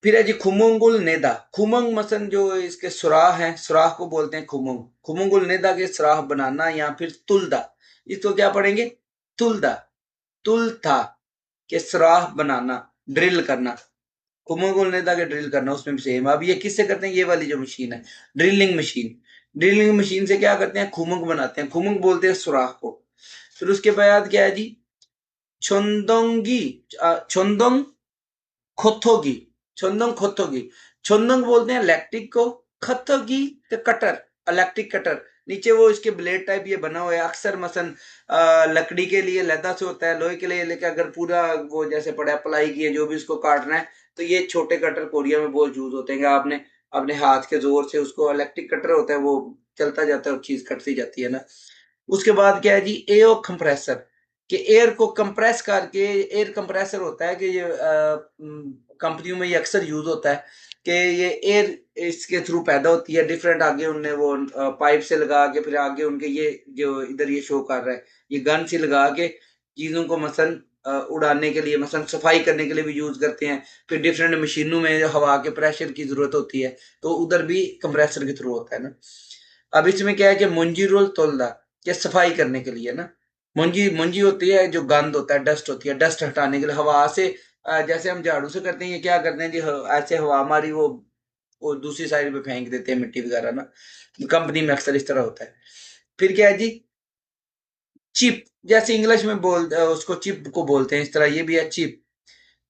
फिर है जी खुमुंगुल नेदा, खुमंग मसन जो इसके सुराख हैं, सुराख को बोलते हैं खुमुंग, खुमुंगुल नेदा के सुराख बनाना। या फिर तुलदा, इसको क्या पढ़ेंगे? तुलदा, तुल था के सुराख बनाना, ड्रिल करना, खुमुंगुल नेदा के ड्रिल करना, उसमें भी सेम। अब ये किससे करते हैं? ये वाली जो मशीन है, ड्रिलिंग मशीन, ड्रिलिंग मशीन से क्या करते हैं? खुमुंग बनाते हैं, खुमुंग बोलते हैं सुराख को। फिर उसके बाद क्या है जी? छोंदोंगी, छोंदोंग खोथोगी, छोंदंग खोथोगी, छोंदंग बोलते हैं इलेक्ट्रिक को, खथोगी तो कटर, इलेक्ट्रिक कटर। नीचे वो इसके ब्लेड टाइप ये बना हुआ है, अक्सर मसन लकड़ी के लिए लदा से होता है, लोहे के लिए, लेकिन अगर पूरा वो जैसे पड़ा अप्लाई किए जो भी उसको काटना है, तो ये छोटे कटर कोरिया में बहुत यूज होते हैं। आपने अपने हाथ के जोर से उसको, इलेक्ट्रिक कटर होता है, वो चलता जाता है और चीज कटती जाती है ना। उसके बाद क्या है जी? एओ कंप्रेसर, कि एयर को कंप्रेस करके, एयर कंप्रेसर होता है कि ये कंपनियों में ये अक्सर यूज होता है, कि ये एयर इसके थ्रू पैदा होती है, डिफरेंट आगे उनने वो पाइप से लगा के, फिर आगे उनके ये जो इधर ये शो कर रहा है, ये गन से लगा के चीजों को मसलन उड़ाने के लिए, मसलन सफाई करने के लिए भी यूज करते हैं। फिर डिफरेंट मशीनों में हवा के प्रेशर की जरूरत होती है, तो उधर भी कंप्रेसर के थ्रू होता है ना। अब इसमें क्या है कि मुंजी रोल तोलदा, कि सफाई करने के लिए ना। मुंजी मुंजी होती है जो गंद होता है, डस्ट होती है, डस्ट हटाने के लिए हवा से, जैसे हम झाड़ू से करते हैं, ये क्या करते हैं जी? ऐसे हवा हमारी वो दूसरी साइड पे फेंक देते हैं मिट्टी वगैरह ना। कंपनी में अक्सर इस तरह होता है। फिर क्या है जी? चिप, जैसे इंग्लिश में उसको चिप को बोलते हैं, इस तरह ये भी है चिप।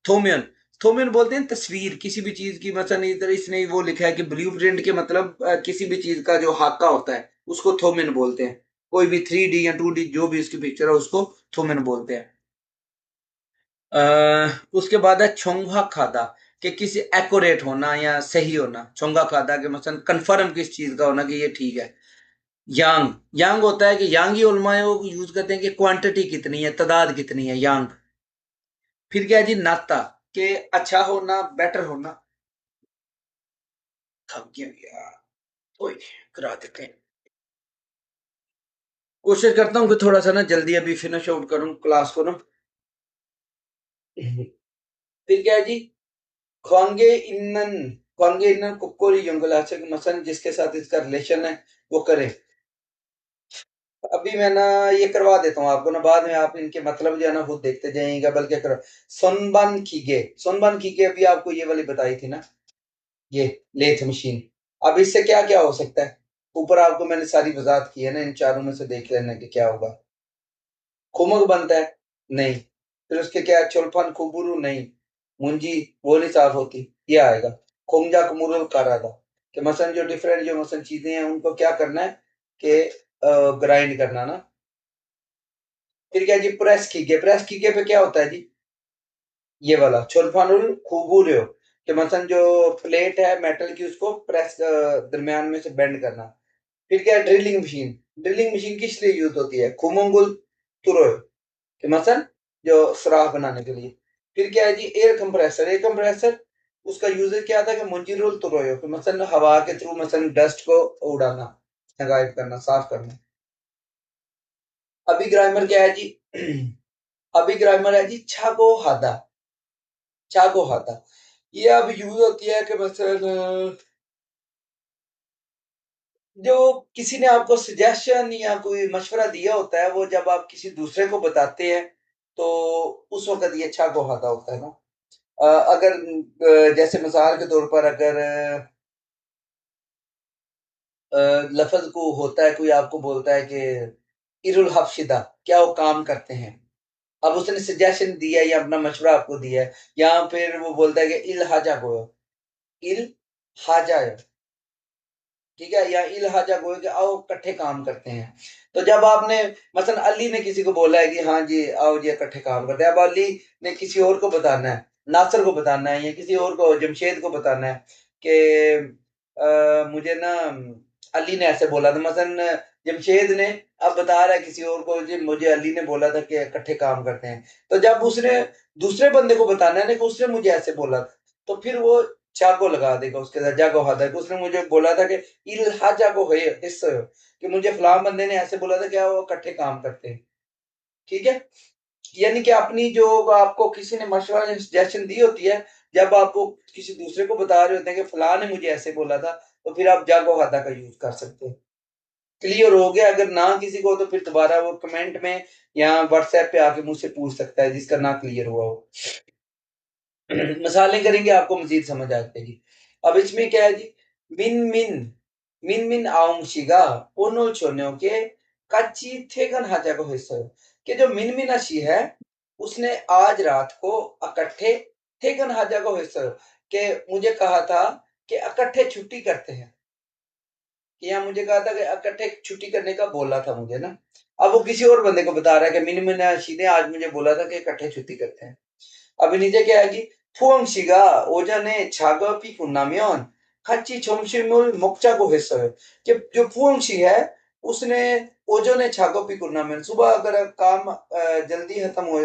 थोमियन, थोमेन बोलते हैं तस्वीर किसी भी चीज की, मतलब इधर इसने वो लिखा है कि ब्लूप्रिंट के मतलब किसी भी चीज का जो हाका होता है उसको थोमेन बोलते हैं। कोई भी 3D या 2D जो भी उसकी पिक्चर है उसको थोमेन बोलते हैं। उसके बाद है छोंगा खादा, कि किसी एक्यूरेट होना या सही होना। छोंगा खादा के मतलब कंफर्म किस चीज का होना कि ये ठीक है। यांग, यांग होता है कि यांगी उलमाओं को यूज करते हैं कि क्वांटिटी कितनी है, तादाद कितनी है, यांग। फिर क्या है जी, नाता, के अच्छा होना, बेटर होना। थक गया यार, कोई नहीं, करा देते हैं। कोशिश करता हूँ कि थोड़ा सा ना जल्दी अभी फिनिश आउट करूँ क्लास को ना। फिर क्या है जी, ख्वांगे इन्नन, ख्वांगे इन्नन कुक्कोरी युंगलाचे मसन जिसके साथ इसका रिलेशन है वो करे। अभी मैं ना ये करवा देता हूँ आपको ना, बाद में आप इनके मतलब जो है ना खुद देखते जाइएगा, बल्कि करो। सोनबन खीगे, सोनबन खीगे अभी आपको ये वाली बताई थी ना, ये लेथ मशीन। अब इससे क्या क्या हो सकता है, ऊपर आपको मैंने सारी वजाहत की है ना, इन चारों में से देख लेना कि क्या होगा। कुमक बनता है, नहीं। फिर उसके क्या, चुलफन खुबुरु, नहीं। मुंजी, वो नहीं साफ होती, ये आएगा। खुमजा कुमुरुल करादा, कि मसलन जो डिफरेंट जो मसलन चीजें हैं उनको क्या करना है कि ग्राइंड करना ना। फिर क्या जी, प्रेस कीके, प्रेस कीके पे क्या होता है जी, ये वाला चुलफानुल खुबुरियो, कि मसलन जो प्लेट है मेटल की उसको प्रेस दरमियान में से बेंड करना। फिर क्या है, ड्रिलिंग मशीन, ड्रिलिंग मशीन किस लिए यूज होती है, खुमुंगुल तुरोय, कि मसलन जो सुराख बनाने के लिए। फिर क्या है जी, एयर कंप्रेसर, एयर कंप्रेसर उसका यूजेज क्या था कि मुंजीरुल तुरोयो, कि मसलन हवा के थ्रू मसलन डस्ट को उड़ाना, गायब करना, साफ करना। अभी ग्रामर क्या है जी, अभी ग्रामर है जी छागो हादा, छागो हादा। ये अब यूज होती है कि मसलन जो किसी ने आपको सजेशन या कोई मशवरा दिया होता है, वो जब आप किसी दूसरे को बताते हैं तो उस वक्त ये छागो हादा होता है ना। अगर जैसे मिसाल के तौर पर अगर लफ्ज को होता है, कोई आपको बोलता है कि इरुल हफ्शिदा, क्या वो काम करते हैं। अब उसने सजेशन दिया या अपना मशवरा आपको दिया है, या फिर वो बोलता है कि इल हाजा गोयो, इल हाजा, ठीक है, या इल हाजा गोयो कि आओ इकट्ठे काम करते हैं। तो जब आपने मसलन अली ने किसी को बोला है कि हाँ जी आओ जी इकट्ठे काम करते हैं, अब अली ने किसी और को बताना है, नासर को बताना है या किसी और को, जमशेद को बताना है कि मुझे ना अली ने ऐसे बोला था, मसलन जमशेद ने अब बता रहा है किसी और को, जी मुझे अली ने बोला था कि इकट्ठे काम करते हैं। तो जब उसने दूसरे बंदे को बताना है ना कि उसने मुझे ऐसे बोला था, तो फिर वो जागो लगा देगा उसके साथ, जागो हादा कि उसने मुझे बोला था कि इल हाजा को है हिस्से हो, कि मुझे फलां बंदे ने ऐसे बोला था क्या वो इकट्ठे काम करते हैं। ठीक है, यानी कि अपनी जो आपको किसी ने मशवरा या सजेशन दी होती है, जब आपको किसी दूसरे को बता रहे होते हैं कि फलां ने मुझे ऐसे बोला था, तो फिर आप जागो हादा का यूज कर सकते हैं। क्लियर हो गया? अगर ना किसी को तो फिर दोबारा वो कमेंट में या व्हाट्सएप पे आके मुझसे पूछ सकता है जिसका ना क्लियर हुआ हो। मिसालें करेंगे आपको मजीद समझ आ जाएगी। अब इसमें क्या है जी, मिन मिन, मिन मिन आउंशिगा ओनो छोन्यो के काची थेगन हाजा को हिस्सा, कि जो मिन मिनाशी है उसने आज रात को इकट्ठे थेगन हाजा को हिस्सा, कि मुझे कहा था कि इकट्ठे छुट्टी करते हैं, कि यहाँ मुझे कहा था कि इकट्ठे छुट्टी करने का बोला था मुझे ना। अब वो किसी और बंदे को बता रहा है कि मिन मिनाशी ने आज मुझे बोला था कि इकट्ठे छुट्टी करते हैं। अभी नीचे क्या है कि 푸엉 씨가 오전에 작업이 끝나면 같이 점심을 먹자고 했어요। कि जो 푸엉 씨 है उसने ओजोने 작업이 끝나면 सुबह अगर काम जल्दी खत्म हो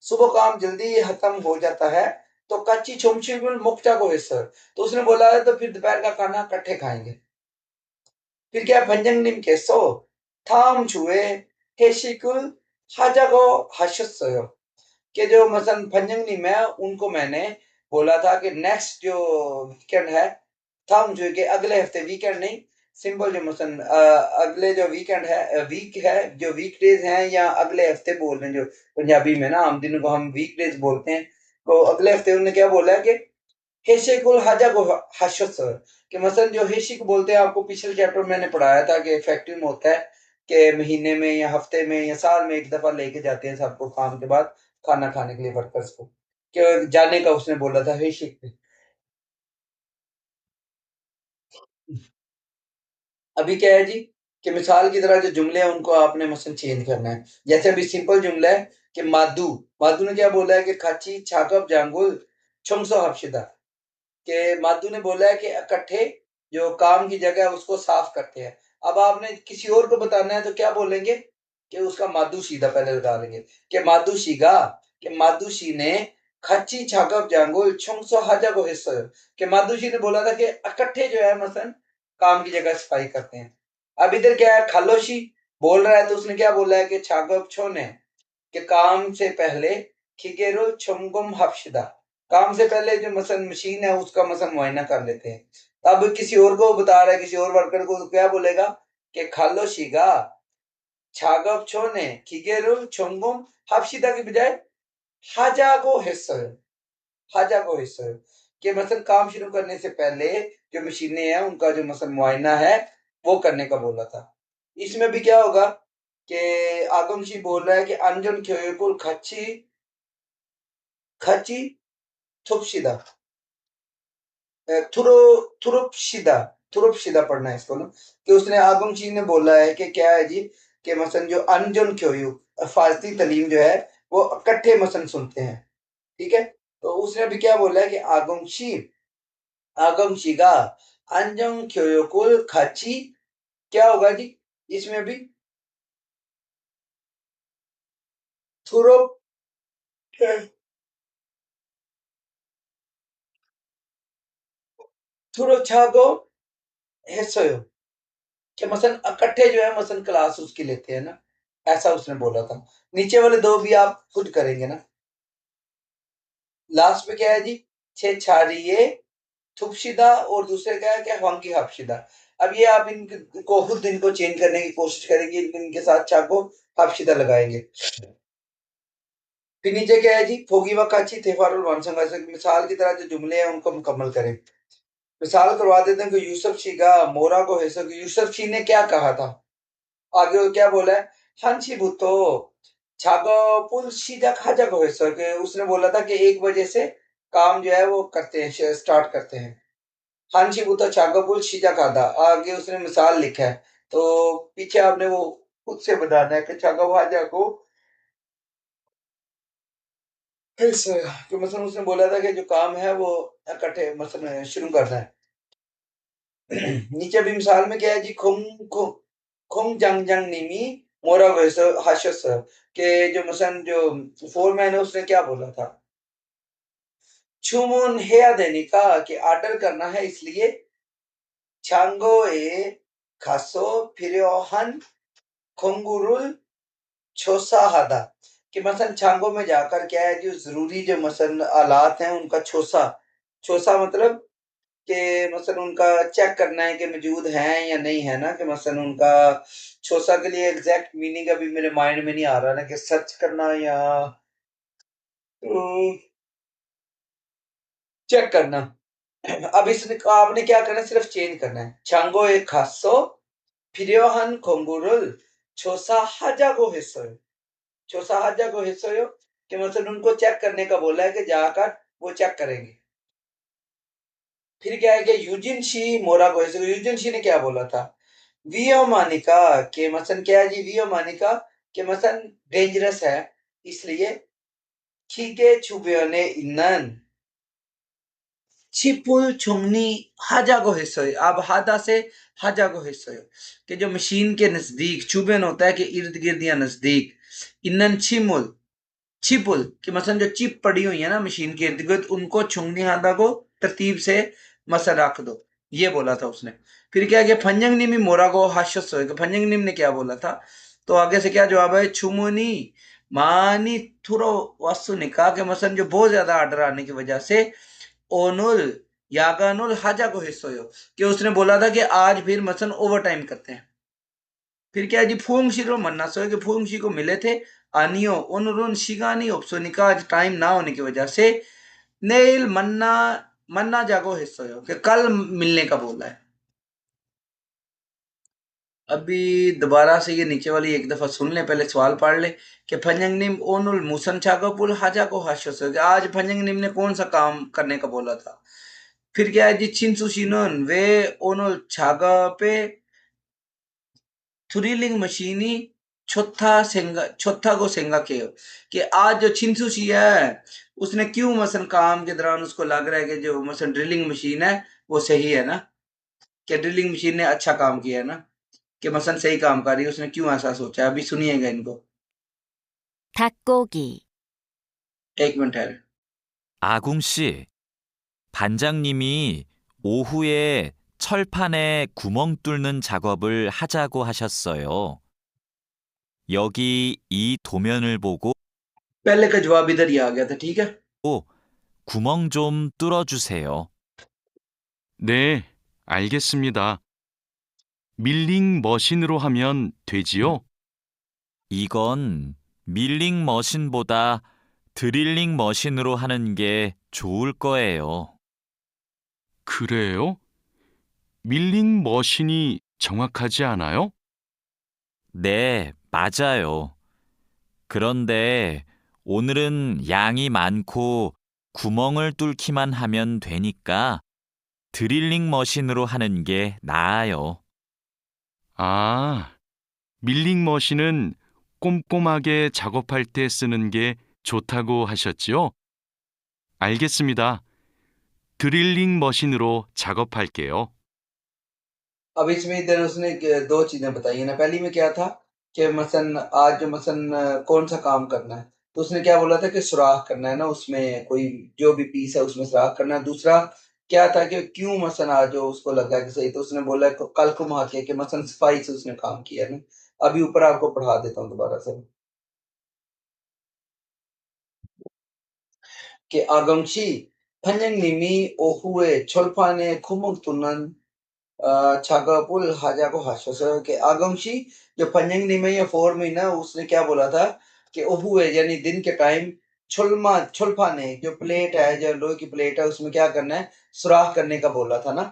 सुबह काम जल्दी खत्म हो जाता है तो कच्ची 점심을 먹자고 했어요। तो उसने बोला है तो फिर दोपहर का खाना इकट्ठे खाएंगे। फिर क्या 반장님께서 다음 주에 회식을 하자고 하셨어요। कि जो मसलन भंजंगनी में उनको मैंने बोला था कि नेक्स्ट जो वीकेंड है, थम जो कि अगले हफ्ते, वीकेंड नहीं, सिंपल जो मसलन अगले जो वीकेंड है, वीक है, जो वीकडेज हैं या अगले हफ्ते बोल रहे हैं, जो पंजाबी में ना आम दिनों को हम वीकडेज बोलते हैं, तो अगले हफ्ते उन्होंने क्या बोला है कि हेशेकुल हाजा को हशत, कि मसलन जो हेशिक बोलते हैं, आपको पिछले चैप्टर में मैंने पढ़ाया था कि फैक्ट्री में होता है कि महीने में या हफ्ते में या साल में एक दफा लेके जाते हैं सबको काम के बाद खाना खाने के लिए वर्कर्स को। कि जाने का उसने बोला था हिशिक पे। अभी क्या है जी कि मिसाल की तरह जो जुमले हैं उनको आपने मसलन चेंज करना है। जैसे अभी सिंपल जुमला है कि मादू मादू ने क्या बोला है कि खाची छाकब जांगुल छुमसो हफ्शिदा, कि मादू ने बोला है कि इकट्ठे जो काम की जगह है उसको साफ करते हैं। अब आपने किसी और को बताना है तो क्या बोलेंगे कि उसका मादू सीधा पहले लगा लेंगे कि मादू शीगा, कि मादू शी ने खच्ची छाकब जांगुल छुमसो हाजा को हिस्सा, कि मादू शी ने बोला था कि इकट्ठे जो है मसलन काम की जगह सफाई करते हैं। अब इधर क्या है, खालोशी बोल रहा है तो उसने क्या बोला है कि छागब छो ने कि काम से पहले खिगेरो छुमगुम हफ्शिदा, काम से पहले जो मसलन मशीन है उसका मसलन मुआयना कर लेते हैं। अब किसी और को बता रहा है, किसी और वर्कर को, तो क्या बोलेगा कि खालो शीगा छागब छो ने खिगेरो छुमगुम हफ्शिदा की बजाय हाजा को हिस्सा है, हाजा को हिस्सा है, कि मसलन काम शुरू करने से पहले जो मशीनें हैं उनका जो मसलन मुआयना है वो करने का बोला था। इसमें भी क्या होगा कि आगमशी बोल रहा है कि अंजन ख्योकुल खच्ची खची थुपशिदा, थुरो थुरुपशिदा, थुरुपशिदा पढ़ना है इसको ना, कि उसने आगमशी ने बोला है कि क्या है जी कि मसलन जो अंजन ख्योयु फारसी तलीम जो है वो इकट्ठे मसलन सुनते हैं। ठीक है, तो उसने अभी क्या बोला है कि आगमशीगा अंजन ख्योकुल खची, क्या होगा जी इसमें भी थुरुप थुरुछागो हेसोयो, कि मसलन इकट्ठे जो है मसलन क्लास उसकी लेते हैं ना, ऐसा उसने बोला था। नीचे वाले दो भी आप खुद करेंगे ना। लास्ट में क्या है जी, छे छारिये थुपशिदा और दूसरे क्या है कि हंकी हफ्शिदा। अब ये आप इनको खुद इनको चेंज करने की कोशिश करेंगे, इनके साथ छा को हफ्शिदा लगाएंगे। फिर नीचे क्या है जी, फोगी व काची तेफारुल वानसंग, ऐसे मिसाल की तरह जो जुमले हैं उनको मुकम्मल करें। मिसाल करवा देते हैं कि यूसुफ शी का मोरा को है, यूसुफ शी ने क्या कहा था, आगे वो क्या बोला है, हांची भुतो छागो सीधा खाजा को है सर, के उसने बोला था कि 1 बजे से काम जो है वो करते हैं, स्टार्ट करते हैं। हांची भुतो छागो पुल सीधा खादा, आगे उसने मिसाल लिखा है, तो पीछे आपने वो खुद से बताना है कि छागो भाजा को कि मतलब उसने बोला था कि जो काम है वो इकट्ठे मतलब शुरू करना है। नीचे भी मिसाल में क्या है जी, खुम खुम खुम जंग जंग निमी मोरा वैसे हाशस, के जो मसन जो फोरमैन है उसने क्या बोला था, छुमुन हेया देने का कि ऑर्डर करना है, इसलिए छांगो ए खासो फिरोहन खुंगुरुल छोसा हादा, कि मसन छांगो में जाकर क्या है जो जरूरी जो मसन आलात हैं उनका छोसा, छोसा मतलब कि मसलन उनका चेक करना है कि मौजूद हैं या नहीं है ना, कि मसलन उनका छोसा के लिए एग्जैक्ट मीनिंग अभी मेरे माइंड में नहीं आ रहा ना, कि सर्च करना या चेक करना। अब इसने आपने क्या करना है, सिर्फ चेंज करना है, छांगो एक खासो फिरियोहन खोंगुरुल छोसा हाजा को हिस्सो, छोसा हाजा को हिस्सो यो, कि मतलब उनको चेक करने का बोला है कि जाकर वो चेक करेंगे। फिर क्या है कि यूजिन शी मोरा को हिस्सो, यूजिन शी ने क्या बोला था, वियो मानिका के मसन क्या है जी, वियो मानिका के मसन डेंजरस है, इसलिए खीगे छुबे इनन छिपुल छुमनी हाजा को हिस्सा है। अब हादा से हाजा को हिस्सा है कि जो मशीन के नजदीक चुबन होता है कि इर्द गिर्द या नजदीक, इनन छिमुल छिपुल कि मसन जो चिप पड़ी हुई है ना मशीन के इर्द गिर्द उनको छुमनी हादा को तरतीब से मसल रख दो, ये बोला था उसने। फिर क्या कि फंजंग निमी मोरा को हाशस हो, फंजंग निम ने क्या बोला था, तो आगे से क्या जवाब है, छुमुनी मानी थुरो वास्तु ने कहा कि मसन जो बहुत ज्यादा ऑर्डर आने की वजह से ओनुल यागानुल हाजा को हिस्सो हो, कि उसने बोला था कि आज फिर मसन ओवर टाइम करते हैं। फिर क्या है जी, फूंग शिरो मन्ना सो, कि फूंग शी को मिले थे आनियो उन शिगानी उपसोनिका, आज टाइम ना होने की वजह से नेल मन्ना मन्ना जागो हिस्सो हो, कि कल मिलने का बोला है। अभी दोबारा से ये नीचे वाली एक दफा सुन ले, पहले सवाल पढ़ ले कि फंजंगनिम ओनुल मुसन छागपुल हाजा को हाशस, आज फंजंगनिम ने कौन सा काम करने का बोला था। फिर क्या है जी, छिनसुशिनोन वे ओनुल छागा पे थ्रिलिंग मशीनी छोथा को सेंगा के, कि आज जो छिंसुशी है उसने क्यों मसन काम के दौरान उसको लग रहा है कि जो मसन ड्रिलिंग मशीन है वो सही है ना, कि ड्रिलिंग मशीन ने अच्छा काम किया है ना, कि मसन सही काम कर रही है, उसने क्यों ऐसा सोचा। अभी सुनिएगा इनको, 닭고기, एक मिनट है। 아궁 씨, 반장님이 오후에 철판에 구멍 뚫는 작업을 하자고 하셨어요. 여기 이 도면을 보고 पहले का जवाब इधर ही आ गया था, ठीक है। 구멍 좀 뚫어주세요. 네, 알겠습니다. 밀링 머신으로 하면 되지요? 이건 밀링 머신보다 드릴링 머신으로 하는 게 좋을 거예요. 그래요? 밀링 머신이 정확하지 않아요? 네, 맞아요. 그런데 오늘은 양이 많고 구멍을 뚫기만 하면 되니까 드릴링 머신으로 하는 게 나아요. 아, 밀링 머신은 꼼꼼하게 작업할 때 쓰는 게 좋다고 하셨지요? 알겠습니다. 드릴링 머신으로 작업할게요. अब इसमें इधर उसने दो चीजें बताई है ना, पहली में क्या था कि मसन आज जो मसन कौन सा काम करना है, तो उसने क्या बोला था कि सुराख करना है ना, उसमें कोई जो भी पीस है उसमें सुराख करना है। दूसरा क्या था कि क्यों मसन आज जो उसको लगा कि सही, तो उसने बोला कल को वहां के कि मसन सफाई से उसने काम किया है ना। अभी ऊपर आपको पढ़ा देता हूँ दोबारा से कि आगमशी फंजंगनिमी ओहुए छोलपाने खुमुक तुनन छागापुल हाजा को हाशस के आगमशी जो पंजंग में या 4 महीना उसने क्या बोला था कि ओहुए यानी दिन के टाइम छुलफाने जो प्लेट है, जो लोहे की प्लेट है, उसमें क्या करना है, सुराख करने का बोला था ना।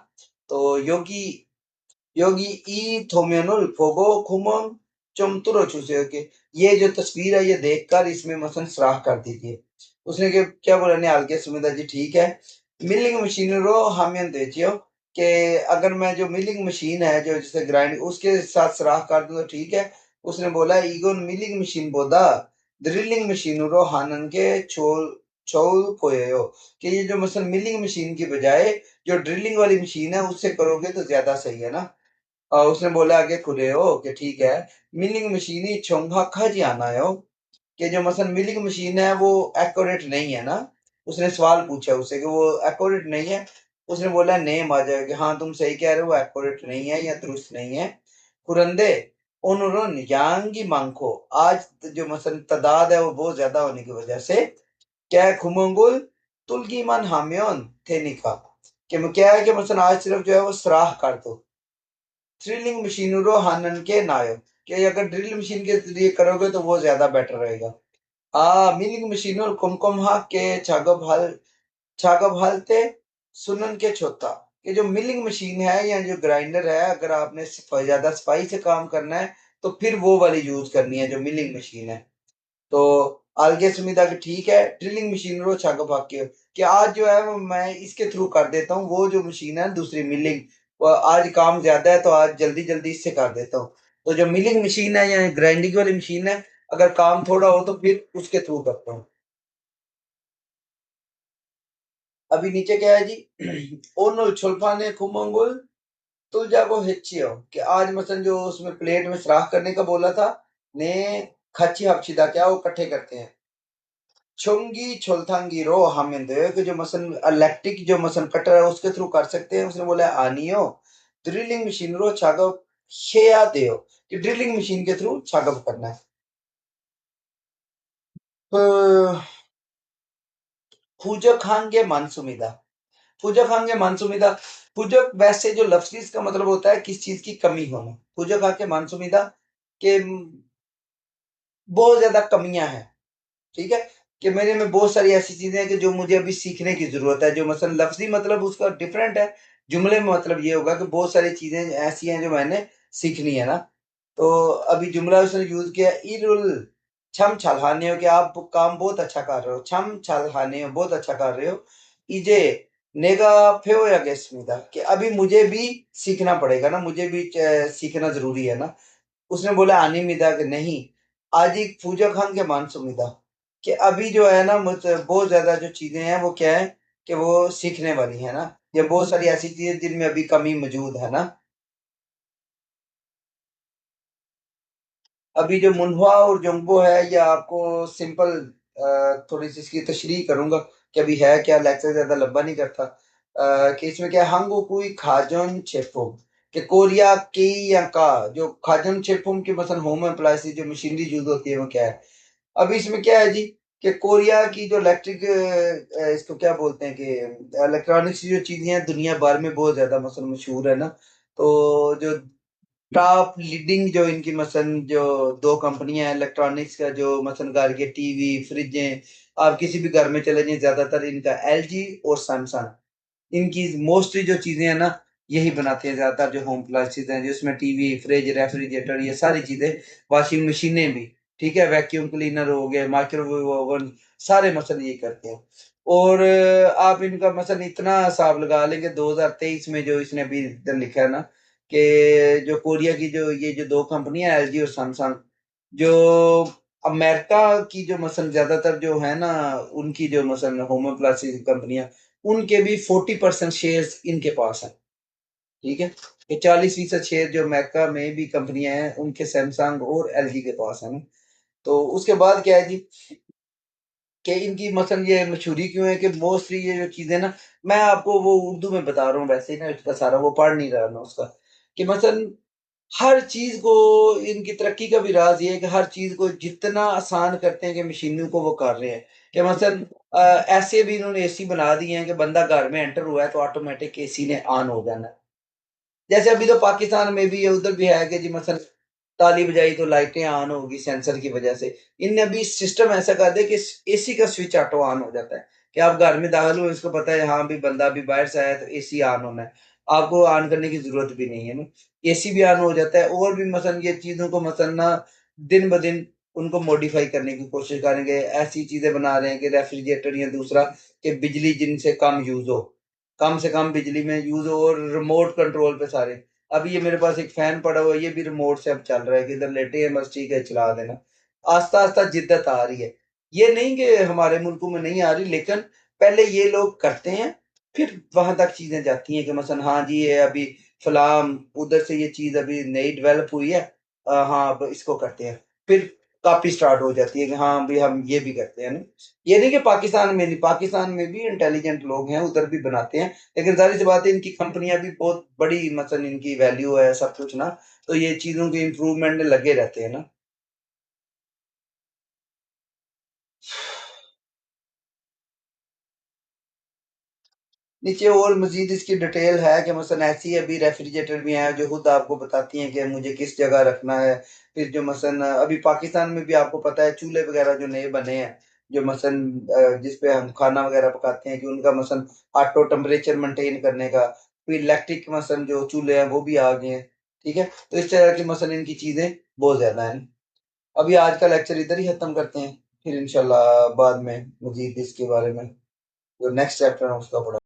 तो योगी योगी ई थोमेनुल फोगो खुमंग चमतुरो चूसे के, ये जो तस्वीर है ये देखकर इसमें मसन सुराख कर दीजिए। उसने क्या बोला ने आगे सुमिता जी, ठीक है। मिलिंग मशीन रो हामियन देचियो, कि अगर मैं जो मिलिंग मशीन है जो जैसे ग्राइंड उसके साथ सुराख कर दूं तो ठीक है। उसने बोला ईगोन मिलिंग मशीन बोदा ड्रिलिंग मशीन रो हानन के छोल छोल पोयो, कि ये जो मसल मिलिंग मशीन की बजाय जो ड्रिलिंग वाली मशीन है उससे करोगे तो ज्यादा सही है ना। उसने बोला आगे खुले हो कि ठीक है। मिलिंग मशीन ही छोंगा खा जी आना है कि जो मसल मिलिंग मशीन है वो एक्यूरेट नहीं है ना। उसने सवाल पूछा उससे कि वो एक्यूरेट नहीं है। उसने बोला नेम आ जाएगा कि हाँ तुम सही कह रहे हो, वो एक्यूरेट नहीं है या दुरुस्त नहीं है। कुरंदे ओनुरुन यांगी मांगो, आज जो मसल तादाद है वो बहुत ज्यादा होने की वजह से क्या है खुमंगुल तुलगी मन हाम्योन थे निका, कि क्या है कि मसल आज सिर्फ जो है वो सराह कर दो ड्रिलिंग मशीनों हानन के नायो, कि अगर ड्रिल मशीन के जरिए करोगे तो वो ज्यादा बेटर रहेगा। मिलिंग मशीनों कुमकुम हा के छागब हलते सुनन के छोता, कि जो मिलिंग मशीन है या जो ग्राइंडर है, अगर आपने ज्यादा सफाई से काम करना है तो फिर वो वाली यूज करनी है जो मिलिंग मशीन है। तो आगे सुविधा की ठीक है, ड्रिलिंग मशीन रो छागो भाग के, कि आज जो है वो मैं इसके थ्रू कर देता हूँ, वो जो मशीन है दूसरी मिलिंग, वो आज काम ज्यादा है तो आज जल्दी जल्दी इससे कर देता हूँ। तो जो मिलिंग मशीन है या ग्राइंडिंग वाली मशीन है, अगर काम थोड़ा हो तो फिर उसके थ्रू करता हूँ। अभी नीचे क्या है जी ओनुल छुल्फाने खुमंगुल तुलजागो हिच्चियो, कि आज मसन जो उसमें प्लेट में सराख करने का बोला था ने खच्ची हपचिदा क्या वो इकट्ठे करते हैं। चुंगी छोलथांगी रो हमें दे कि जो मसन इलेक्ट्रिक जो मसन कटर है उसके थ्रू कर सकते हैं। उसने बोला आनियो ड्रिलिंग मशीन रो छागो शेया देओ, कि ड्रिलिंग मशीन के थ्रू छागप करना है। तो फूजो खांगे मानसुमिदा, फूजो खांगे मानसुमिदा, फूजो वैसे जो लफ्जी इसका मतलब होता है किस चीज की कमी होना। फूजो खा के मानसुमिदा के बहुत ज्यादा कमियां हैं, ठीक है, कि मेरे में बहुत सारी ऐसी चीजें हैं कि जो मुझे अभी सीखने की जरूरत है। जो मसलन लफ्जी मतलब उसका डिफरेंट है, जुमले में मतलब ये होगा कि बहुत सारी चीजें ऐसी हैं जो मैंने सीखनी है ना। तो अभी जुमला उसने यूज किया इरुल छम छलहाने हो कि आप काम बहुत अच्छा कर रहे हो, छम छलहाने हो बहुत अच्छा कर रहे हो। इजे नेगा फेो या गेस्मिदा कि अभी मुझे भी सीखना पड़ेगा ना, मुझे भी सीखना जरूरी है ना। उसने बोला अनिमिदा कि नहीं, आज एक पूजा खान के मान सुमिदा कि अभी जो है ना मुझ बहुत ज्यादा जो चीजें हैं वो क्या है कि वो सीखने वाली है ना, या बहुत सारी ऐसी चीजें जिनमें अभी कमी मौजूद है ना। अभी जो मुनहुआ और जोंगबो है ये आपको सिंपल थोड़ी सी इसकी तशरीह करूंगा कि अभी है क्या, लेक्चर ज्यादा लंबा नहीं करता। कि इसमें क्या हांगोकुई खाजन चेफुम कि कोरिया की या का जो खाजन चेफुम की मसलन होम अप्लायंसेस जो मशीनरी यूज होती है वो क्या है। अभी इसमें क्या है जी कि कोरिया की जो इलेक्ट्रिक इसको क्या बोलते हैं कि इलेक्ट्रॉनिक्स की जो चीजें हैं दुनिया भर में बहुत ज्यादा मसलन मशहूर है ना। तो जो टॉप लीडिंग जो इनकी मसलन जो दो कंपनियां हैं इलेक्ट्रॉनिक्स का जो मसलन घर के टीवी फ्रिजें, आप किसी भी घर में चले जाएं ज्यादातर इनका एलजी और सैमसंग, इनकी मोस्टली जो चीजें हैं ना यही बनाते हैं ज्यादातर जो होम अप्लायंसेस हैं जिसमें टीवी फ्रिज रेफ्रिजरेटर ये सारी चीजें, वॉशिंग मशीनें भी, ठीक है, वैक्यूम क्लीनर हो गए माइक्रोवेव ओवन, सारे मसलन ये करते हैं। और आप इनका मसलन इतना हिसाब लगा लेंगे 2023 में जो इसने अभी इधर लिखा है ना कि जो कोरिया की जो ये जो दो कंपनियां एलजी और सैमसंग, जो अमेरिका की जो मसलन ज्यादातर जो है ना उनकी जो मसलन होम अप्लायंसेस कंपनियां, उनके भी 40% शेयर्स इनके पास हैं। ठीक है, ये 40% शेयर जो अमेरिका में भी कंपनियां हैं उनके सैमसंग और एलजी के पास है ना। तो उसके बाद क्या है जी कि इनकी मसलन ये मशहूरी क्यों है कि मोस्टली ये जो चीजें ना, मैं आपको वो उर्दू में बता रहा हूँ वैसे ही ना, इसका सारा वो पढ़ नहीं रहा मैं उसका, कि मसलन हर चीज को इनकी तरक्की का भी राज ये है कि हर चीज को जितना आसान करते हैं कि मशीनों को वो कर रहे हैं। कि मसलन ऐसे भी इन्होंने एसी बना दिए हैं कि बंदा घर में एंटर हुआ है तो ऑटोमेटिक एसी ने ऑन हो जाना है। जैसे अभी तो पाकिस्तान में भी है उधर भी है कि जी मसलन ताली बजाई तो लाइटें ऑन होगी सेंसर की वजह से। इनने अभी सिस्टम ऐसा कर दिया कि एसी का स्विच ऑटो ऑन हो जाता है कि आप घर में दाखिल हुए इसको पता है हाँ भी बंदा अभी बाहर से आया तो एसी ऑन होना है, आपको ऑन करने की जरूरत भी नहीं है ना, एसी भी ऑन हो जाता है। और भी मसलन ये चीजों को मसलन ना दिन ब दिन उनको मॉडिफाई करने की कोशिश करेंगे, ऐसी चीजें बना रहे हैं कि रेफ्रिजरेटर या दूसरा कि बिजली जिनसे कम यूज हो, कम से कम बिजली में यूज हो और रिमोट कंट्रोल पे सारे। अभी ये मेरे पास एक फैन पड़ा हुआ है ये भी रिमोट से अब चल रहा है कि इधर लेटे हैं बस ठीक है चला देना। आस्ता आस्ता जिद्दत आ रही है, ये नहीं कि हमारे मुल्कों में नहीं आ रही, लेकिन पहले ये लोग करते हैं फिर वहां तक चीजें जाती हैं कि मसलन हाँ जी ये अभी फलाम उधर से ये चीज अभी नई डेवलप हुई है, हाँ अब इसको करते हैं, फिर कॉपी स्टार्ट हो जाती है कि हाँ भी हम ये भी करते हैं ना। ये नहीं कि पाकिस्तान में नहीं, पाकिस्तान में भी इंटेलिजेंट लोग हैं उधर भी बनाते हैं, लेकिन जाहिर सी बात है इनकी कंपनियां भी बहुत बड़ी मसलन इनकी वैल्यू है सब कुछ ना, तो ये चीजों के इम्प्रूवमेंट में लगे रहते हैं ना। नीचे और मजीद इसकी डिटेल है कि मसलन ऐसी अभी रेफ्रिजरेटर भी हैं जो खुद आपको बताती हैं कि मुझे किस जगह रखना है। फिर जो मसलन अभी पाकिस्तान में भी आपको पता है चूल्हे वगैरह जो नए बने हैं जो मसलन जिस पे हम खाना वगैरह पकाते हैं कि उनका मसलन ऑटो टेम्परेचर मेंटेन करने का, फिर इलेक्ट्रिक मसलन जो चूल्हे हैं वो भी आ गए हैं। ठीक है, तो इस तरह की मसलन इनकी चीजें बहुत ज्यादा हैं। अभी आज का लेक्चर इधर ही खत्म करते हैं, फिर इंशाल्लाह बाद में मजीद इसके बारे में जो नेक्स्ट चैप्टर है उसका पढ़ा